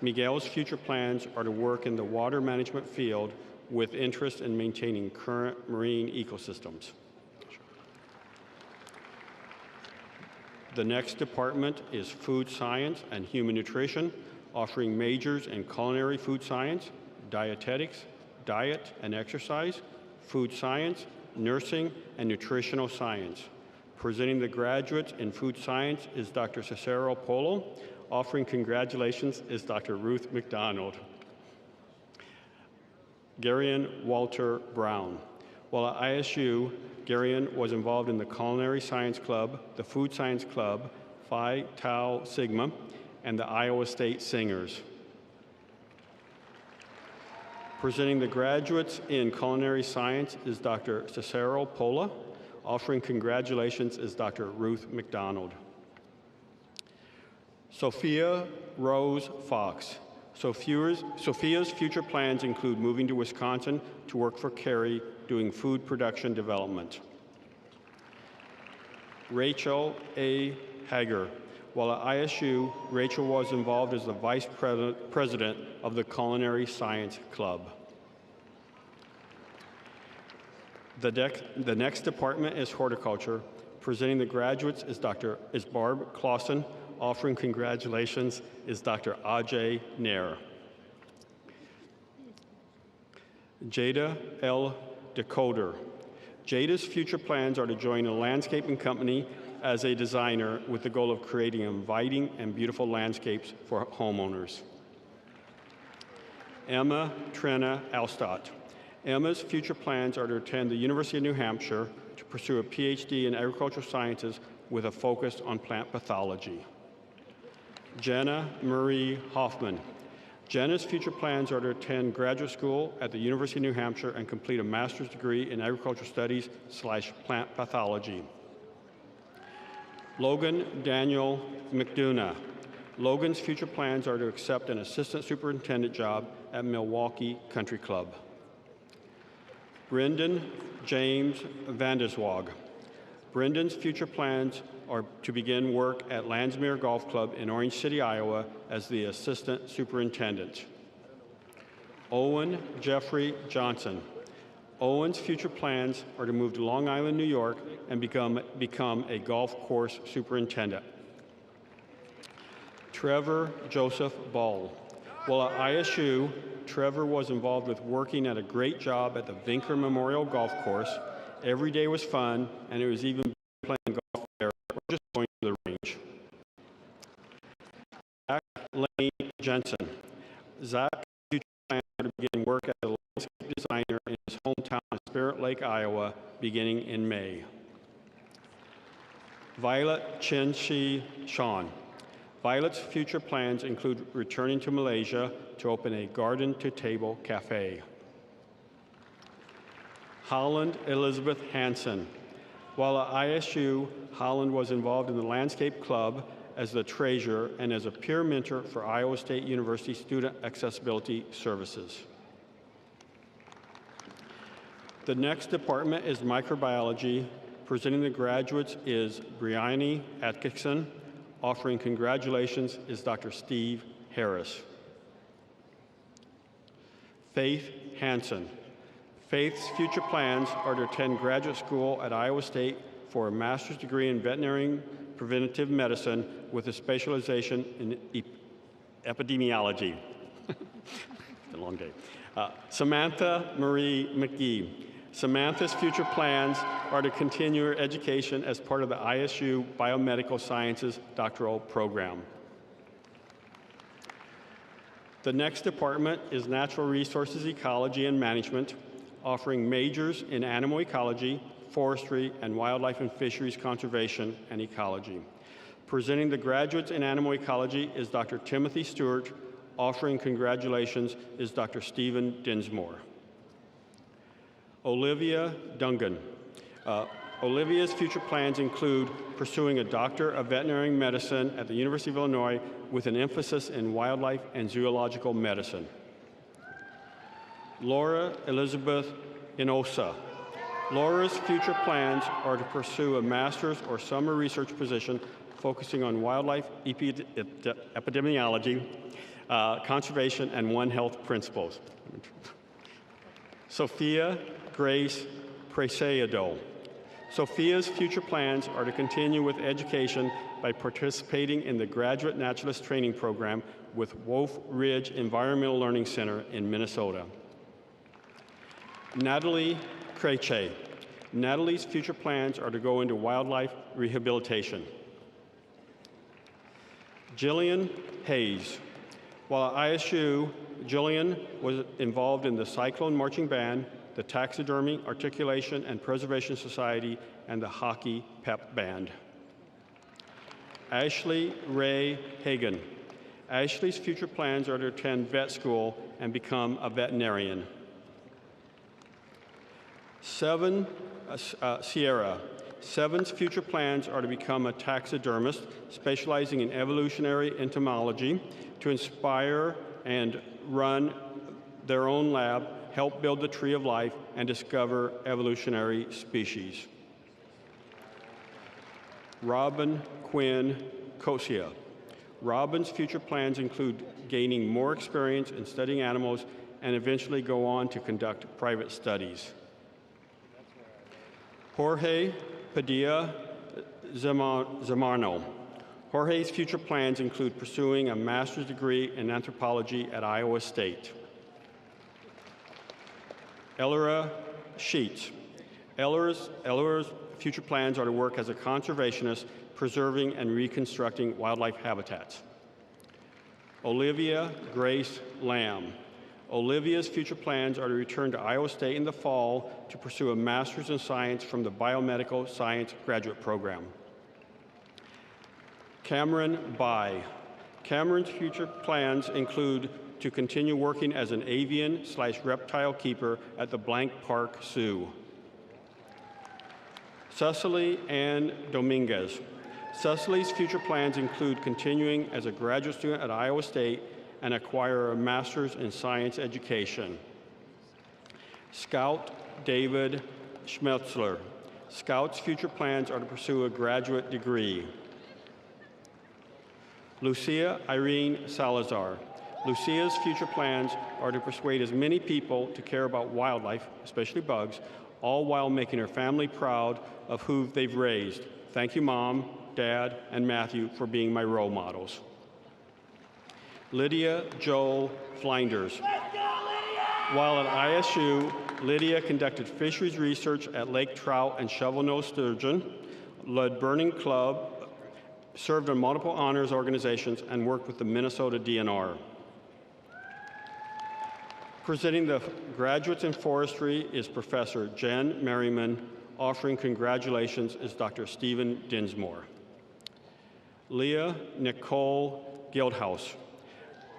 Miguel's future plans are to work in the water management field with interest in maintaining current marine ecosystems. The next department is food science and human nutrition, offering majors in culinary food science, dietetics, diet and exercise, food science, nursing, and nutritional science. Presenting the graduates in food science is Dr. Cicero Polo. Offering congratulations is Dr. Ruth McDonald. Garion Walter Brown. While at ISU, Garion was involved in the Culinary Science Club, the Food Science Club, Phi Tau Sigma, and the Iowa State Singers. Presenting the graduates in culinary science is Dr. Cicero Pola. Offering congratulations is Dr. Ruth McDonald. Sophia Rose Fox. Sophia's future plans include moving to Wisconsin to work for Kerry doing food production development. Rachel A. Hager. While at ISU, Rachel was involved as the vice president of the Culinary Science Club. The next department is horticulture. Presenting the graduates is Barb Clausen. Offering congratulations is Dr. Ajay Nair. Jada L. Decoder. Jada's future plans are to join a landscaping company as a designer with the goal of creating inviting and beautiful landscapes for homeowners. Emma Trina Alstott. Emma's future plans are to attend the University of New Hampshire to pursue a PhD in agricultural sciences with a focus on plant pathology. Jenna Marie Hoffman. Jenna's future plans are to attend graduate school at the University of New Hampshire and complete a master's degree in agricultural studies / plant pathology. Logan Daniel McDonough. Logan's future plans are to accept an assistant superintendent job at Milwaukee Country Club. Brendan James Vanderswag. Brendan's future plans are to begin work at Landsmere Golf Club in Orange City, Iowa as the assistant superintendent. Owen Jeffrey Johnson. Owen's future plans are to move to Long Island, New York and become a golf course superintendent. Trevor Joseph Ball. While at ISU, Trevor was involved with working at a great job at the Vinker Memorial Golf Course. Every day was fun, and it was even playing golf there or just going to the range. Zach Lane Jensen. Zach's future plans are to begin work as a landscape designer in his hometown of Spirit Lake, Iowa, beginning in May. Violet Chen-Shi Sean. Violet's future plans include returning to Malaysia to open a garden-to-table cafe. Holland Elizabeth Hansen. While at ISU, Holland was involved in the Landscape Club as the treasurer and as a peer mentor for Iowa State University Student Accessibility Services. The next department is microbiology. Presenting the graduates is Brianne Atkinson. Offering congratulations is Dr. Steve Harris. Faith Hansen. Faith's future plans are to attend graduate school at Iowa State for a master's degree in veterinary preventive medicine with a specialization in epidemiology. been a long day. Samantha Marie McGee. Samantha's future plans are to continue her education as part of the ISU Biomedical Sciences doctoral program. The next department is Natural Resources Ecology and Management, offering majors in animal ecology, forestry, and wildlife and fisheries conservation and ecology. Presenting the graduates in animal ecology is Dr. Timothy Stewart. Offering congratulations is Dr. Stephen Dinsmore. Olivia Dungan. Olivia's future plans include pursuing a Doctor of Veterinary Medicine at the University of Illinois with an emphasis in wildlife and zoological medicine. Laura Elizabeth Inosa. Laura's future plans are to pursue a master's or summer research position focusing on wildlife epidemiology, conservation, and One Health principles. Sophia Grace Preciado. Sophia's future plans are to continue with education by participating in the Graduate Naturalist Training Program with Wolf Ridge Environmental Learning Center in Minnesota. Natalie Creche. Natalie's future plans are to go into wildlife rehabilitation. Jillian Hayes. While at ISU, Jillian was involved in the Cyclone Marching Band, the Taxidermy, Articulation, and Preservation Society, and the Hockey Pep Band. Ashley Ray Hagan. Ashley's future plans are to attend vet school and become a veterinarian. Sierra. Seven's future plans are to become a taxidermist specializing in evolutionary entomology, to inspire and run their own lab, help build the tree of life, and discover evolutionary species. Robin Quinn Kosia. Robin's future plans include gaining more experience in studying animals and eventually go on to conduct private studies. Jorge Padilla Zamarno. Jorge's future plans include pursuing a master's degree in anthropology at Iowa State. Elora Sheets. Elora's future plans are to work as a conservationist, preserving and reconstructing wildlife habitats. Olivia Grace Lamb. Olivia's future plans are to return to Iowa State in the fall to pursue a master's in science from the Biomedical Science graduate program. Cameron Bai. Cameron's future plans include to continue working as an avian/reptile keeper at the Blank Park Zoo. Cecily Ann Dominguez. Cecily's future plans include continuing as a graduate student at Iowa State and acquire a master's in science education. Scout David Schmelzler. Scout's future plans are to pursue a graduate degree. Lucia Irene Salazar. Lucia's future plans are to persuade as many people to care about wildlife, especially bugs, all while making her family proud of who they've raised. Thank you, Mom, Dad, and Matthew for being my role models. Lydia Joel Flinders. While at ISU, Lydia conducted fisheries research at lake trout and shovel-nosed sturgeon, led Burning Club, served on multiple honors organizations, and worked with the Minnesota DNR. Presenting the graduates in forestry is Professor Jen Merriman. Offering congratulations is Dr. Stephen Dinsmore. Leah Nicole Guildhouse.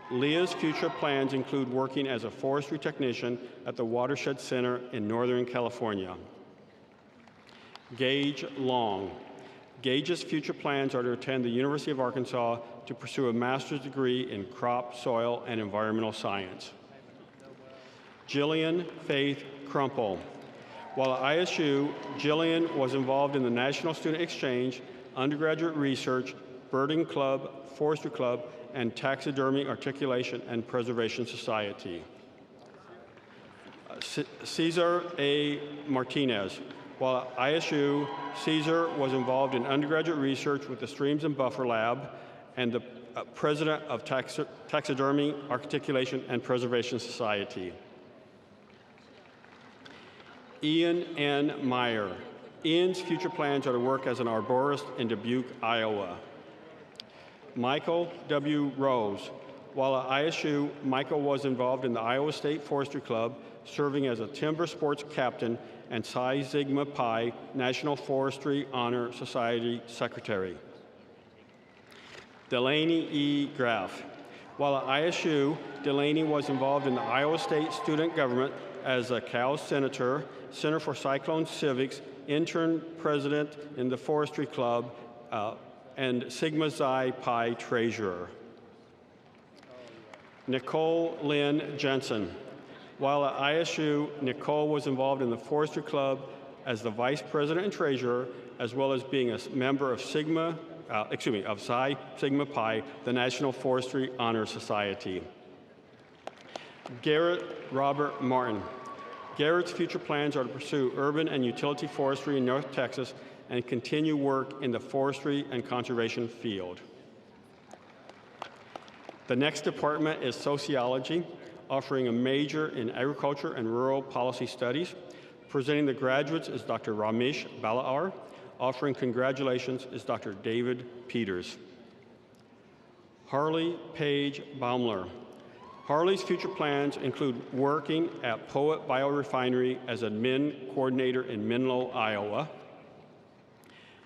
Leah's future plans include working as a forestry technician at the Watershed Center in Northern California. Gage Long. Gage's future plans are to attend the University of Arkansas to pursue a master's degree in crop, soil, and environmental science. Jillian Faith Crumple. While at ISU, Jillian was involved in the National Student Exchange, undergraduate research, birding club, forestry club, and taxidermy, articulation, and preservation society. Cesar A. Martinez. While at ISU, Cesar was involved in undergraduate research with the Streams and Buffer Lab and the President of Taxidermy, Articulation, and Preservation Society. Ian N. Meyer. Ian's future plans are to work as an arborist in Dubuque, Iowa. Michael W. Rose. While at ISU, Michael was involved in the Iowa State Forestry Club, serving as a timber sports captain and Psi Sigma Pi National Forestry Honor Society Secretary. Delaney E. Graff. While at ISU, Delaney was involved in the Iowa State student government as a Cal Senator, Center for Cyclone Civics, intern president in the Forestry Club, and Sigma Xi Pi treasurer. Nicole Lynn Jensen. While at ISU, Nicole was involved in the Forestry Club as the vice president and treasurer, as well as being a member of Psi Sigma Pi, the National Forestry Honor Society. Garrett Robert Martin. Garrett's future plans are to pursue urban and utility forestry in North Texas and continue work in the forestry and conservation field. The next department is sociology, offering a major in agriculture and rural policy studies. Presenting the graduates is Dr. Ramesh Balaar. Offering congratulations is Dr. David Peters. Harley Page Baumler. Harley's future plans include working at Poet Biorefinery as admin coordinator in Menlo, Iowa.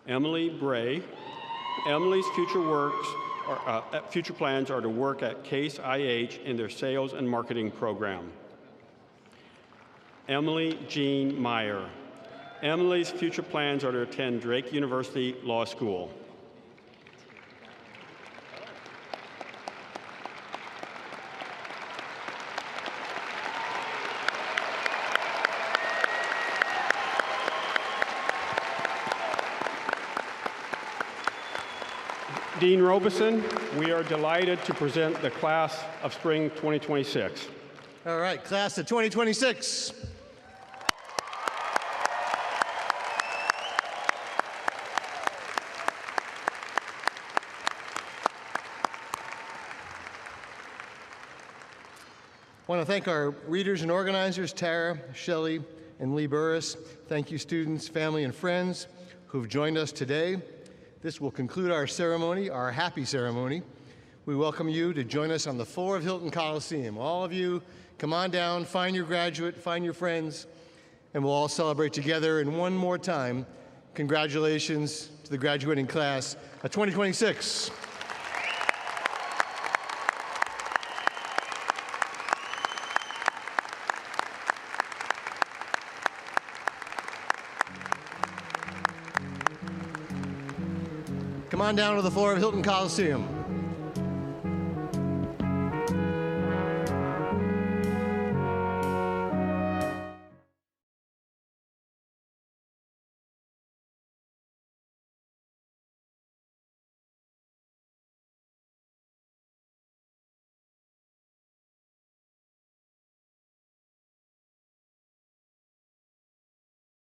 Emily Bray. Emily's future plans are to work at Case IH in their sales and marketing program. Emily Jean Meyer. Emily's future plans are to attend Drake University Law School. Dean Robeson, we are delighted to present the class of spring 2026. All right, class of 2026. I want to thank our readers and organizers, Tara, Shelley, and Lee Burris. Thank you, students, family, and friends who've joined us today. This will conclude our ceremony, our happy ceremony. We welcome you to join us on the floor of Hilton Coliseum. All of you, come on down, find your graduate, find your friends, and we'll all celebrate together. And one more time, congratulations to the graduating class of 2026. Come on down to the floor of Hilton Coliseum.